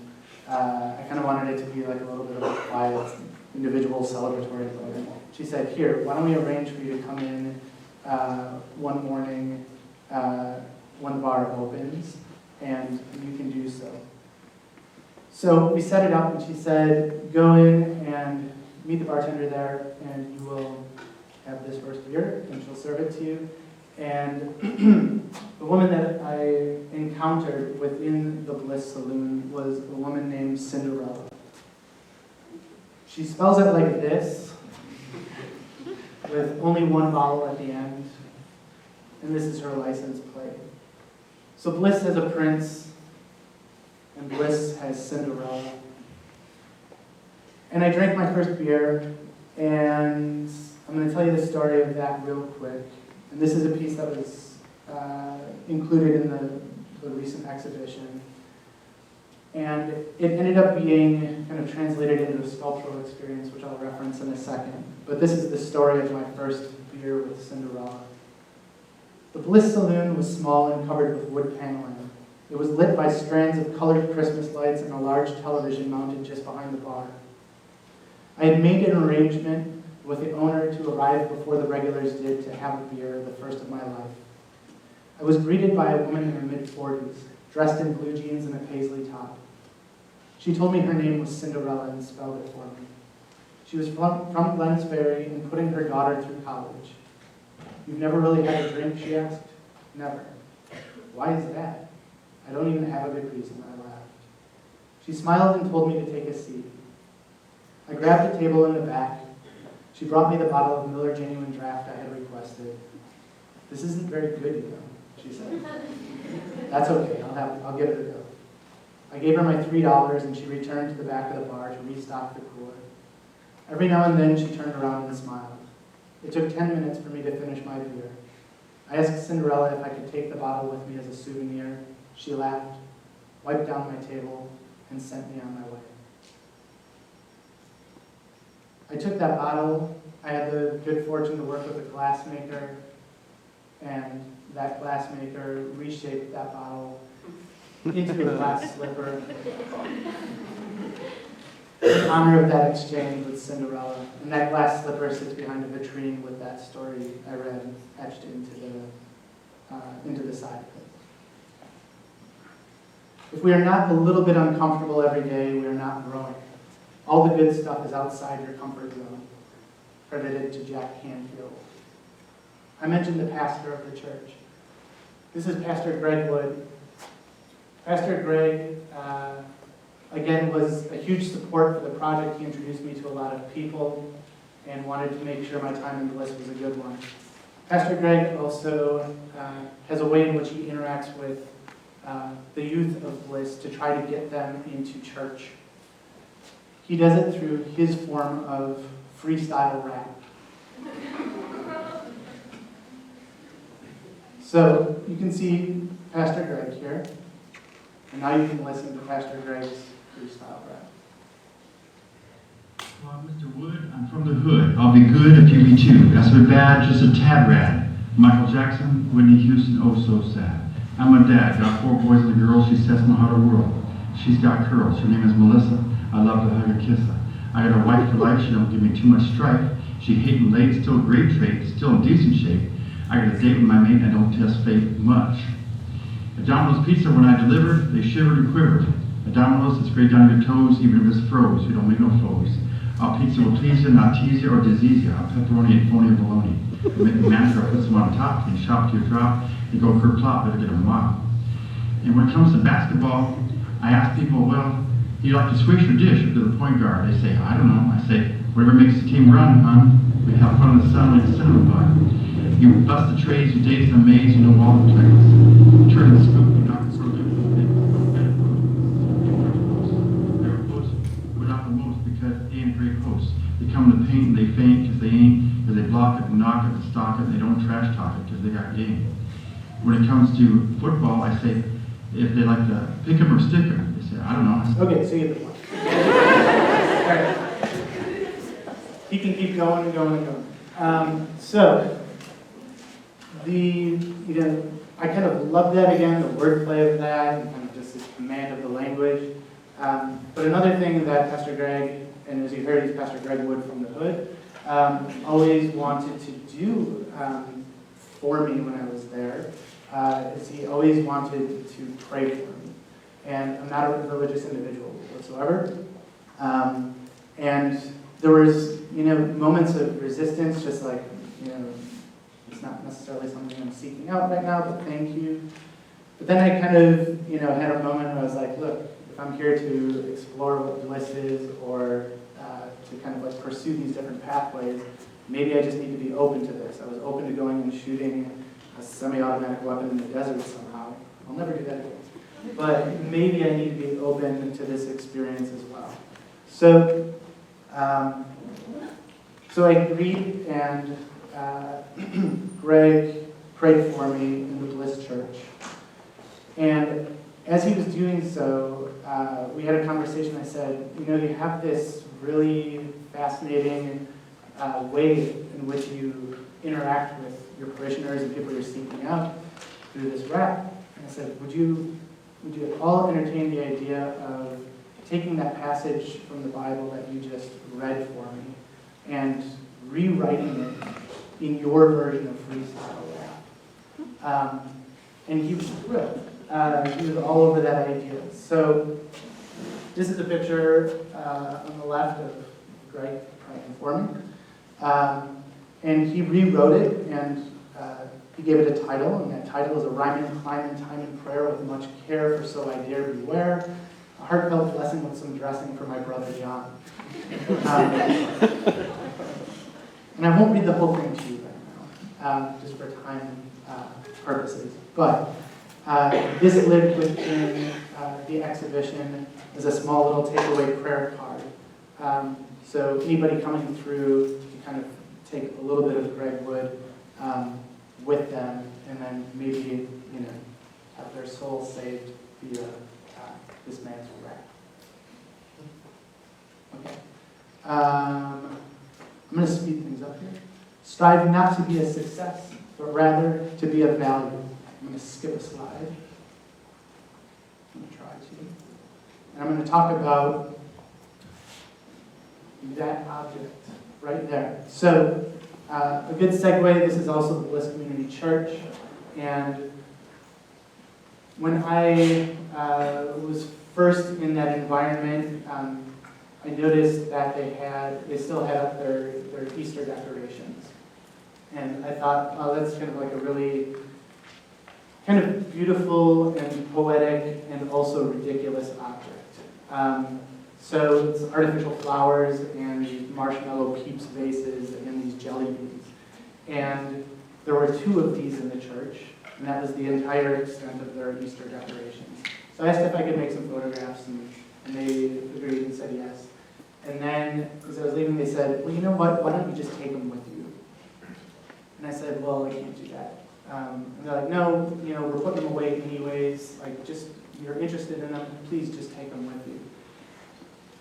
I kind of wanted it to be like a little bit of a quiet, individual celebratory moment. She said, here, why don't we arrange for you to come in one morning when the bar opens, and you can do so. So we set it up, and she said, go in and meet the bartender there, and you will have this first beer, and she'll serve it to you. And the woman that I encountered within the Bliss Saloon was a woman named Cinderella. She spells it like this, with only one vowel at the end, and this is her license plate. So Bliss has a prince, and Bliss has Cinderella. And I drank my first beer, and I'm going to tell you the story of that real quick. And this is a piece that was included in the recent exhibition. And it ended up being kind of translated into a sculptural experience, which I'll reference in a second. But this is the story of my first beer with Cinderella. The Bliss Saloon was small and covered with wood paneling. It was lit by strands of colored Christmas lights and a large television mounted just behind the bar. I had made an arrangement with the owner to arrive before the regulars did to have a beer, the first of my life. I was greeted by a woman in her mid-40s, dressed in blue jeans and a paisley top. She told me her name was Cinderella and spelled it for me. She was from Glens Ferry and putting her daughter through college. You've never really had a drink, she asked. Never. Why is that? I don't even have a good reason, I laughed. She smiled and told me to take a seat. I grabbed a table in the back. She brought me the bottle of Miller Genuine Draft I had requested. This isn't very good, you know, she said. That's okay, I'll give it a go. I gave her my $3 and she returned to the back of the bar to restock the cooler. Every now and then she turned around and smiled. It took 10 minutes for me to finish my beer. I asked Cinderella if I could take the bottle with me as a souvenir. She laughed, wiped down my table, and sent me on my way. I took that bottle. I had the good fortune to work with a glassmaker, and that glassmaker reshaped that bottle into a glass slipper in honor of that exchange with Cinderella. And that glass slipper sits behind a vitrine with that story I read etched into the side of it. If we are not a little bit uncomfortable every day, we are not growing. All the good stuff is outside your comfort zone. Credited to Jack Canfield. I mentioned the pastor of the church. This is Pastor Greg Wood. Pastor Greg, again, was a huge support for the project. He introduced me to a lot of people and wanted to make sure my time in Bliss was a good one. Pastor Greg also has a way in which he interacts with the youth of Bliss to try to get them into church. He does it through his form of freestyle rap. So you can see Pastor Greg here, and now you can listen to Pastor Greg's freestyle rap. Well, Mr. Wood, I'm from the hood. I'll be good if you be too. That's her bad, just a tad rad. Michael Jackson, Whitney Houston, oh so sad. I'm a dad, got 4 boys and a girl, she sets my heart a whirl. She's got curls, her name is Melissa, I love to hug her, kiss her. I got a wife for life, she don't give me too much strife. She hating late, still great trait, still in decent shape. I got a date with my mate, I don't test fate much. A Domino's pizza, when I delivered, they shivered and quivered. A Domino's that's great down your toes, even if it's froze, we don't make no foes. Our pizza will please you, not tease you or disease you. Our pepperoni and phony and bologna. We make the mantra, puts them on top, and shop to your drop, and go kerplop, better get a mop. And when it comes to basketball, I ask people, well, do you like to swish or dish or to the point guard? They say, I don't know. I say, whatever makes the team run, hon. We have fun in the sun like cinnamon bun. You bust the trays, you daze the maze, you know all the plays. Turn the scoop, you knock the scoop. We're not the most because they ain't great hosts. They come to paint and they faint because they ain't, because they block it, knock it, stock it, and they don't trash talk it because they got game. When it comes to football, I say, if they like to pick 'em or stick 'em, they say, I don't know. Okay, so you get the point. All right. He can keep going and going and going. I kind of love that again, the wordplay of that, and kind of just this command of the language. But another thing that Pastor Greg, and as you heard, he's Pastor Greg Wood from the Hood, always wanted to do for me when I was there, is he always wanted to pray for me. And I'm not a religious individual whatsoever. And there was, moments of resistance, just like, it's not necessarily something I'm seeking out right now, but thank you. But then I kind of, had a moment where I was like, look, if I'm here to explore what bliss is, or to kind of like pursue these different pathways, maybe I just need to be open to this. I was open to going and shooting a semi-automatic weapon in the desert somehow. I'll never do that again. But maybe I need to be open to this experience as well. So, I agreed, and Greg prayed for me in the Bliss Church. And as he was doing so, we had a conversation. I said, you have this really fascinating way in which you interact with your parishioners and people you're seeking out through this rap. And I said, would you at all entertain the idea of taking that passage from the Bible that you just read for me and rewriting it in your version of freestyle rap? And he was thrilled. He was all over that idea. So this is a picture on the left of Greg praying for me. And he rewrote it, and he gave it a title, and that title is A Rhyming Climb in Time and Prayer with Much Care, for So I Dare Beware. A heartfelt blessing with some dressing for my brother John. And I won't read the whole thing to you right now, just for time purposes. But this lived within the exhibition as a small little takeaway prayer card. So anybody coming through can kind of take a little bit of Greg Wood with them, and then maybe, have their soul saved via this man's rap. Okay. I'm going to speed things up here. Strive not to be a success, but rather to be of value. I'm going to skip a slide. I'm going to try to. And I'm going to talk about that object right there. So, a good segue, this is also the Bliss Community Church. And when I was first in that environment, I noticed that they still had up their Easter decorations. And I thought, oh, that's kind of like a really kind of beautiful and poetic and also ridiculous object. So it's artificial flowers and these marshmallow Peeps vases and these jelly beans. And there were 2 of these in the church, and that was the entire extent of their Easter decorations. So I asked if I could make some photographs, and they agreed and said yes. And then, as I was leaving, they said, well, you know what, why don't you just take them with you? And I said, well, I can't do that. And they're like, no, we're putting them away anyways, like, just, you're interested in them, please just take them with you.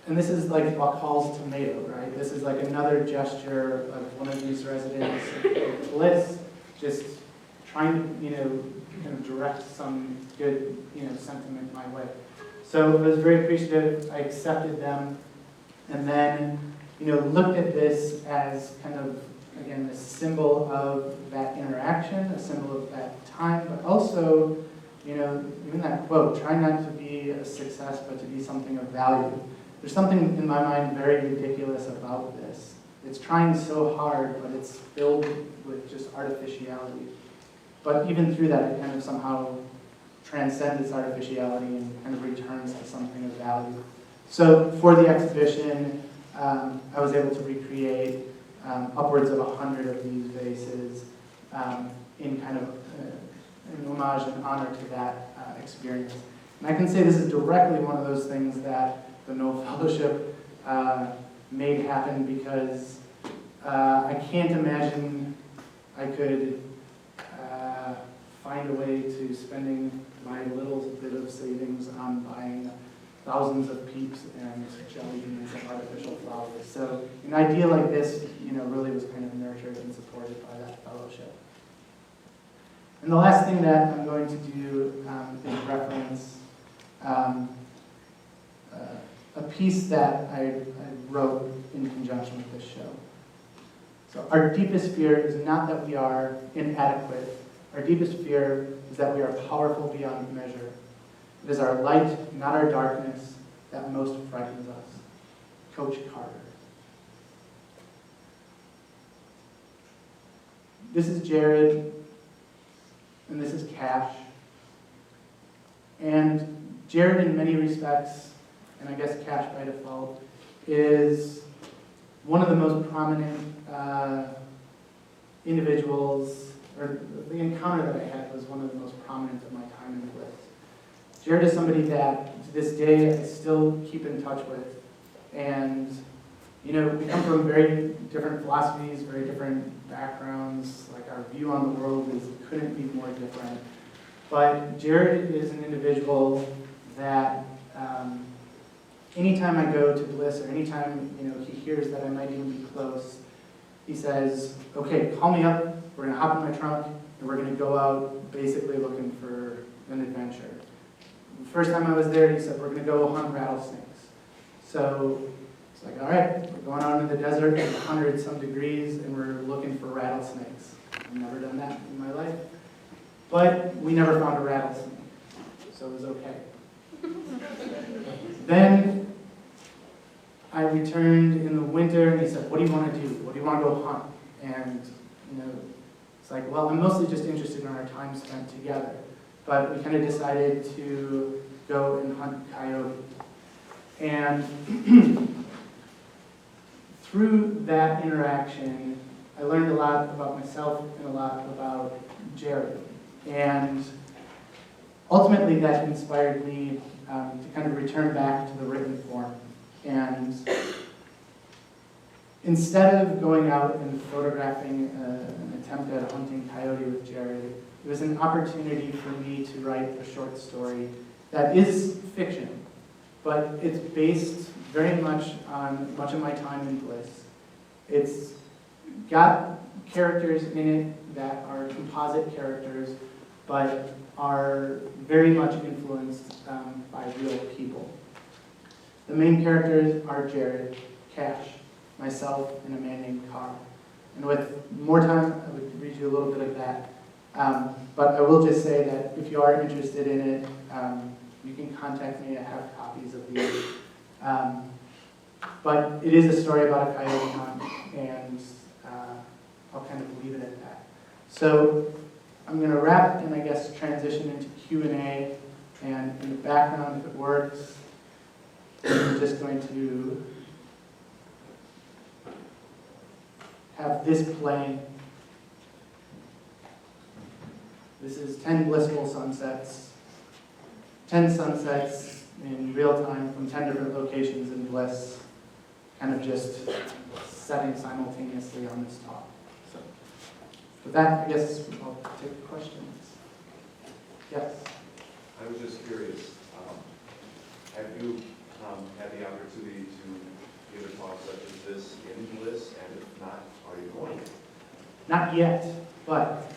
And this is like Paul's tomato, right? This is like another gesture of one of these residents of Bliss, just trying to, kind of direct some good, sentiment my way. So I was very appreciative. I accepted them, And then, looked at this as kind of, again, a symbol of that interaction, a symbol of that time, but also, even that quote, try not to be a success, but to be something of value. There's something in my mind very ridiculous about this. It's trying so hard, but it's filled with just artificiality. But even through that, it kind of somehow transcends its artificiality and kind of returns to something of value. So for the exhibition, I was able to recreate upwards of 100 of these vases in kind of an homage and honor to that experience. And I can say this is directly one of those things that the Noel Fellowship made happen, because I can't imagine I could find a way to spending my little bit of savings on buying thousands of peeps and jelly beans and artificial flowers. So an idea like this, really was kind of nurtured and supported by that fellowship. And the last thing that I'm going to do is reference a piece that I wrote in conjunction with this show. So our deepest fear is not that we are inadequate. Our deepest fear is that we are powerful beyond measure. It is our light, not our darkness, that most frightens us. Coach Carter. This is Jared, and this is Cash. And Jared, in many respects, and I guess Cash by default, is one of the most prominent individuals, or the encounter that I had was one of the most prominent of my time in Bliss. Jared is somebody that, to this day, I still keep in touch with. And, we come from very different philosophies, very different backgrounds. Like, our view on the world couldn't be more different. But Jared is an individual that anytime I go to Bliss, or anytime, he hears that I might even be close, he says, okay, call me up, we're going to hop in my trunk, and we're going to go out basically looking for an adventure. The first time I was there, he said, we're going to go hunt rattlesnakes. So it's like, all right, we're going out into the desert, it's 100-some degrees, and we're looking for rattlesnakes. I've never done that in my life. But we never found a rattlesnake, so it was okay. Then I returned in the winter, and he said, what do you want to do? What do you want to go hunt? And, it's like, well, I'm mostly just interested in our time spent together. But we kind of decided to go and hunt coyote. And through that interaction, I learned a lot about myself and a lot about Jared. And ultimately, that inspired me to kind of return back to the written form. And instead of going out and photographing an attempt at hunting coyote with Jared, it was an opportunity for me to write a short story that is fiction, but it's based very much on much of my time in Bliss. It's got characters in it that are composite characters, but are very much influenced by real people. The main characters are Jared, Cash, myself, and a man named Carl. And with more time, I would read you a little bit of that. But I will just say that if you are interested in it, you can contact me. I have copies of these. But it is a story about a coyote hunt, and I'll kind of leave it at that. So I'm going to wrap and I guess transition into Q&A, and in the background, if it works, I'm just going to have this playing. This is 10 blissful sunsets. 10 sunsets in real time from 10 different locations in Bliss, kind of just setting simultaneously on this talk. So with that, I guess I'll take questions. Yes? I was just curious, have you had the opportunity to give a talk such as this in Bliss, and if not, are you going? Not yet, but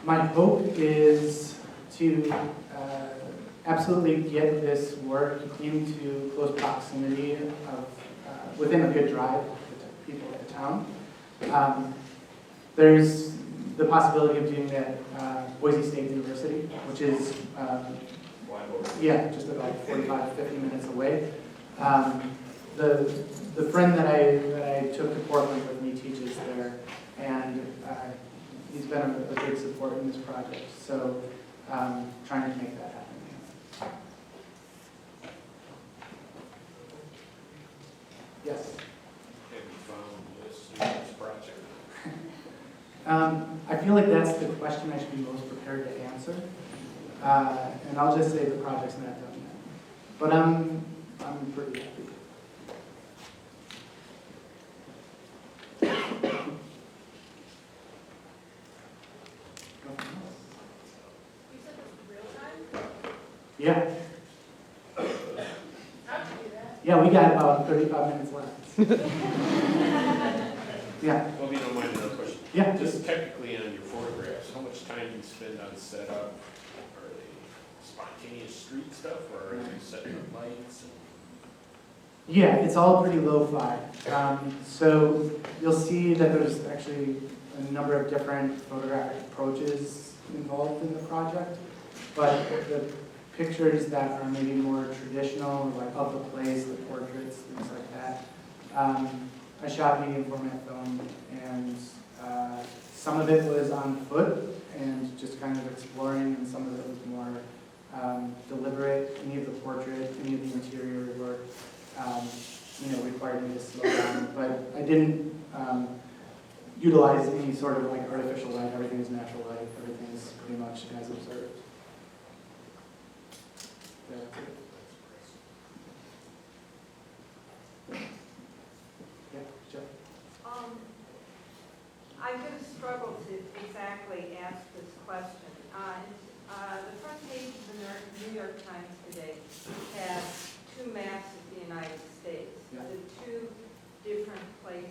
my hope is to absolutely get this work into close proximity of, within a good drive of the people of the town. There's the possibility of doing it at Boise State University, which is, yeah, just about 45 to 50 minutes away. The friend that I took to Portland with me teaches there, and he's been a big support in this project. So trying to make that happen. Yes. Have you found this in this project? I feel like that's the question I should be most prepared to answer, and I'll just say the project's not done yet. But I'm pretty happy. You said this was real time? Yeah, How'd you do that? yeah, we got about 35 minutes left. Yeah, Well, if you don't mind another question. yeah, Just technically on your photographs, how much time do you spend on setup? Are they spontaneous street stuff, or are you setting up lights? yeah, it's all pretty lo-fi. So you'll see that there's actually a number of different photographic approaches involved in the project, but the pictures that are maybe more traditional, like of the place, the portraits, things like that, I shot medium format film, and some of it was on foot and just kind of exploring, and some of it was more deliberate. Any of the portrait, any of the interior work, required me to slow down, but I didn't utilize any sort of like artificial light. Everything is natural light. Everything is pretty much as observed. That's it. Yeah, Jeff. I'm going to struggle to exactly ask this question. The front page of the New York Times today has two maps of the United States, Yeah. the two different places.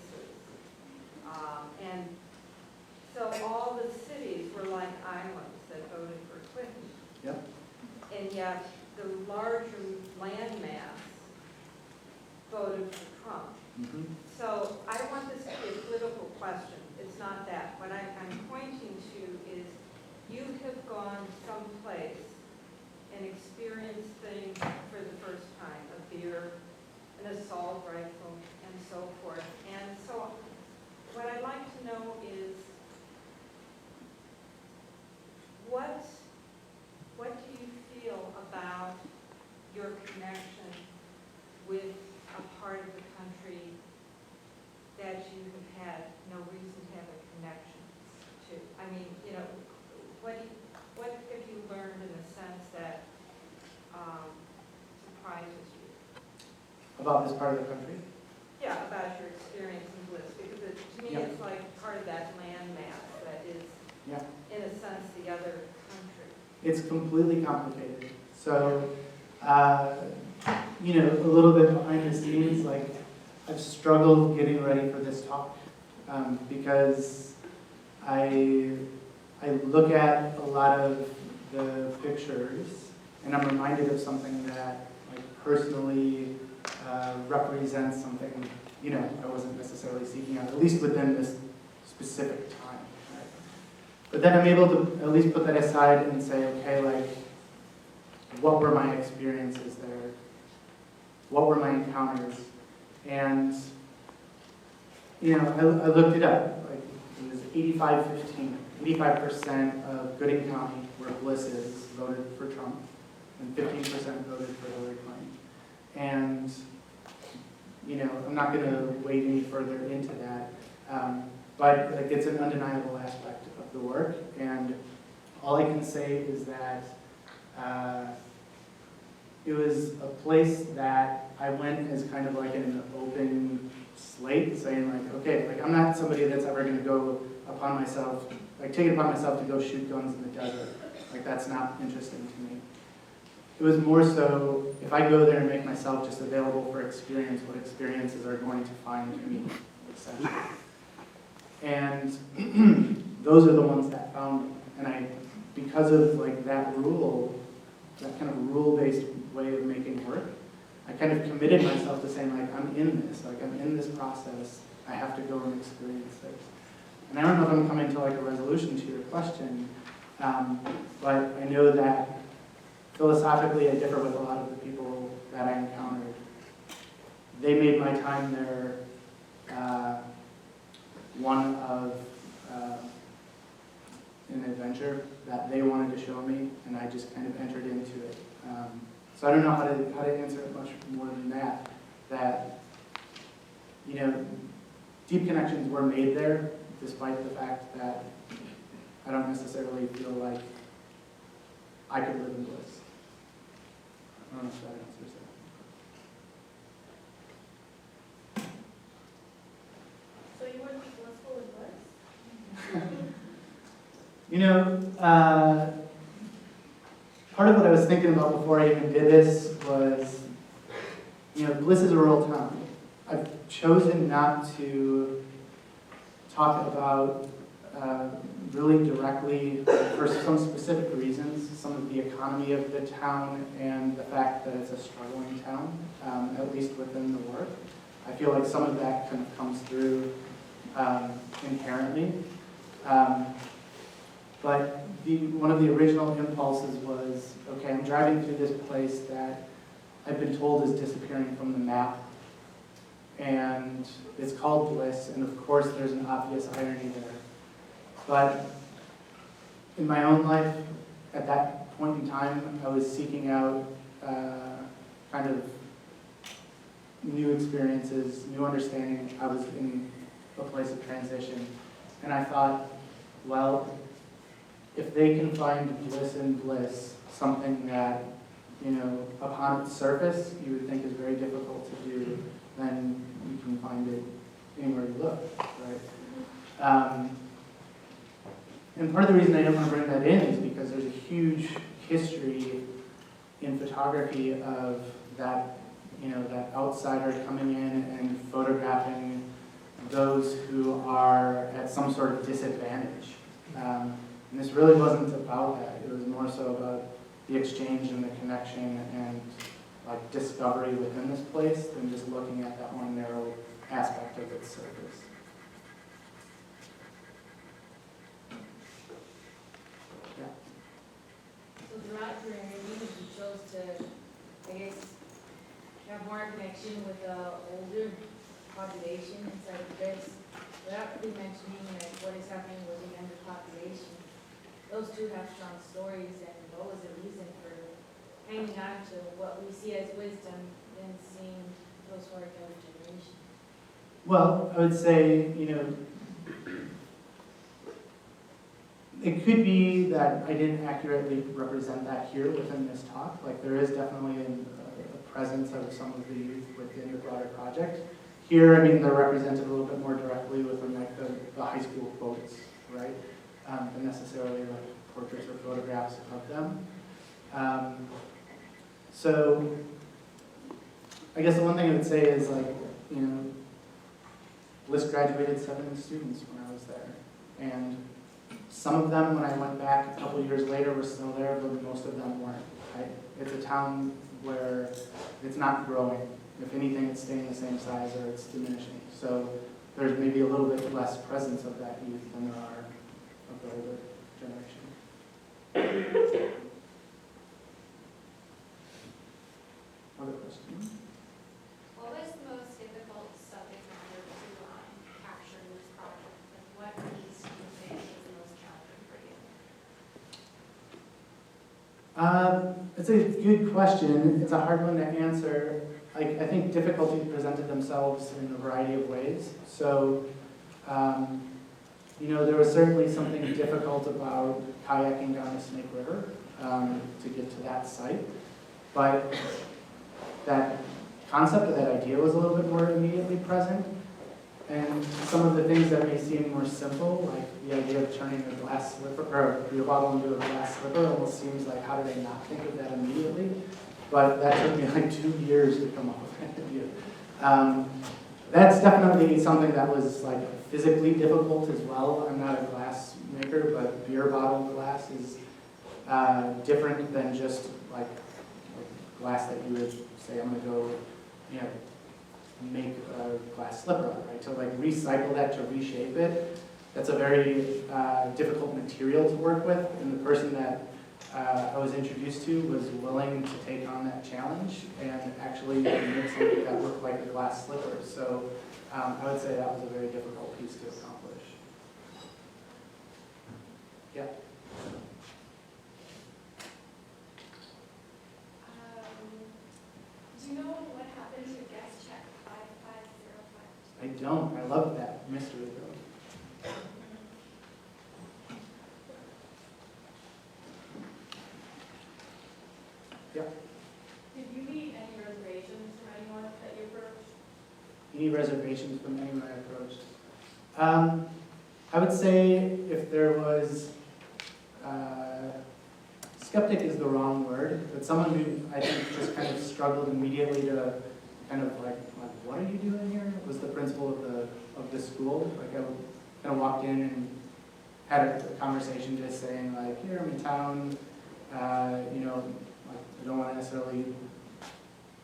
And so all the cities were like islands that voted for Clinton. Yep. And yet the larger landmass voted for Trump. Mm-hmm. So I want this to be a political question. It's not that. What I'm pointing to is you have gone someplace and experienced things for the first time, a beer, an assault rifle, and so forth. And so what I'd like to know is what do you feel about your connection with a part of the country that you have had no reason to have a connection to? I mean, what have you learned in a sense that surprises you? About this part of the country? Yeah, about your experience in Bliss, because to me Yeah. it's like part of that landmass that is, Yeah. in a sense, the other country. It's completely complicated. So, a little bit behind the scenes, like I've struggled getting ready for this talk because I look at a lot of the pictures and I'm reminded of something that like personally represents something, I wasn't necessarily seeking out, at least within this specific time. Right? But then I'm able to at least put that aside and say, okay, like, what were my experiences there? What were my encounters? And, I looked it up. Like, it was 85-15. 85% of Gooding County, where Bliss is, voted for Trump, and 15% voted for Hillary Clinton. And, I'm not going to wade any further into that, but like, it's an undeniable aspect of the work. And all I can say is that it was a place that I went as kind of like an open slate, saying like, okay, like I'm not somebody that's ever going to go upon myself, like take it upon myself to go shoot guns in the desert. Like that's not interesting to me. It was more so, if I go there and make myself just available for experience, what experiences are going to find me, essentially. And those are the ones that found me. And because of like that rule, that kind of rule-based way of making work. I kind of committed myself to saying, like, I'm in this, like, I'm in this process, I have to go and experience this. And I don't know if I'm coming to like a resolution to your question, but I know that philosophically I differ with a lot of the people that I encountered. They made my time there one of an adventure that they wanted to show me, and I just kind of entered into it. So I don't know how to answer it much more than that. That, you know, deep connections were made there, despite the fact that I don't necessarily feel like I could live in bliss. I don't know if that answers that. So you want to be blissful in bliss? You know, part of what I was thinking about before I even did this was, you know, Bliss is a rural town. I've chosen not to talk about really directly, for some specific reasons, some of the economy of the town and the fact that it's a struggling town, at least within the work. I feel like some of that kind of comes through inherently. But one of the original impulses was, okay, I'm driving through this place that I've been told is disappearing from the map. And it's called Bliss, and of course there's an obvious irony there. But in my own life, at that point in time, I was seeking out kind of new experiences, new understanding. I was in a place of transition. And I thought, well, if they can find bliss in bliss, something that, you know, upon its surface, you would think is very difficult to do, then you can find it anywhere you look, right? And part of the reason I don't want to bring that in is because there's a huge history in photography of that, you know, that outsider coming in and photographing those who are at some sort of disadvantage. And this really wasn't about that. It was more so about the exchange and the connection and like discovery within this place than just looking at that one narrow aspect of its surface. Yeah. So throughout your interviews, you chose to, I guess, have more connection with the older population inside of this, without really mentioning like what is happening with the younger population. Those two have strong stories, and what was the reason for hanging on to what we see as wisdom than seeing those who are younger generation? Well, I would say, you know, it could be that I didn't accurately represent that here within this talk. Like, there is definitely a presence of some of the youth within the broader project. Here, I mean, they're represented a little bit more directly within like the high school quotes, right? Than necessarily like portraits or photographs of them. So, I guess the one thing I would say is like, you know, Bliss graduated 7 students when I was there. And some of them, when I went back a couple years later, were still there, but most of them weren't. Right? It's a town where it's not growing. If anything, it's staying the same size or it's diminishing. So there's maybe a little bit less presence of that youth than there are of the older generation. Other questions? What was the most difficult subject matter to capture in this project? Like, what piece do you think was the most challenging for you? It's a good question. It's a hard one to answer. I think difficulties presented themselves in a variety of ways. So, you know, there was certainly something difficult about kayaking down the Snake River to get to that site. But that concept or that idea was a little bit more immediately present. And some of the things that may seem more simple, like the idea of turning a glass slipper or a beer bottle into a glass slipper, almost seems like, how did I not think of that immediately? But that took me like 2 years to come up with that idea. That's definitely something that was like physically difficult as well. I'm not a glass maker, but beer bottle glass is different than just like glass that you would say, I'm gonna go, make a glass slipper out of, right? To like recycle that, to reshape it, that's a very difficult material to work with, and the person that I was introduced to was willing to take on that challenge and actually make something that looked like a glass slipper. So I would say that was a very difficult piece to accomplish. Yeah. Do you know what happened to guest check 5505? I don't. I love that mystery though. Yeah. Did you meet any reservations from anyone that you approached? Any reservations from anyone I approached? I would say if there was, skeptic is the wrong word, but someone who I think just kind of struggled immediately to kind of like what are you doing here? Was the principal of the school. Like I kind of walked in and had a conversation just saying like, here I'm in town, like I don't want to necessarily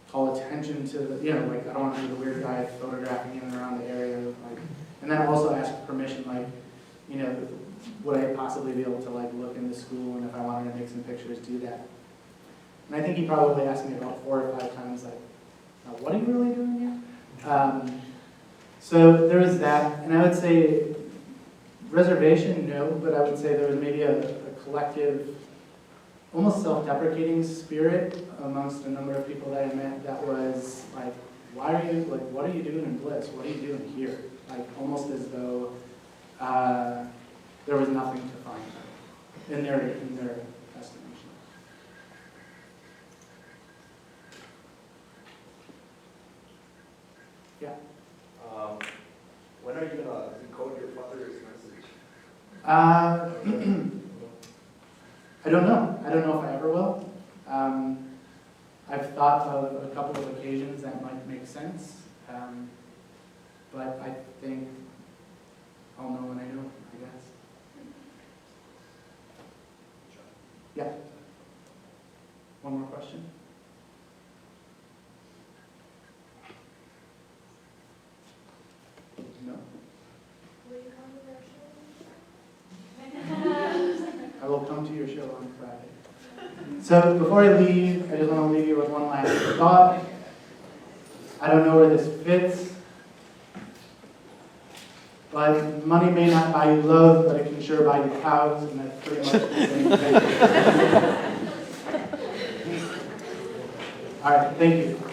call attention to the, like I don't want to be the weird guy photographing in and around the area. Like, and then also ask permission, like, would I possibly be able to like look in the school, and if I wanted to make some pictures, do that. And I think he probably asked me about 4 or 5 times, like, what are you really doing here? So there was that, and I would say reservation, no, but I would say there was maybe a collective, almost self-deprecating spirit amongst a number of people that I met that was like, what are you doing in Bliss? What are you doing here? Like almost as though there was nothing to find in their estimation. Yeah. When are you going to decode your father's message? I don't know. I don't know if I ever will. I've thought of a couple of occasions that might make sense, but I think I'll know when I know, I guess. Yeah. One more question? No? Will you come to our show? I will come to your show on Friday. So before I leave, I just want to leave you with one last thought. I don't know where this fits, but money may not buy you love, but it can sure buy you cows, and that's pretty much the same thing. All right, thank you.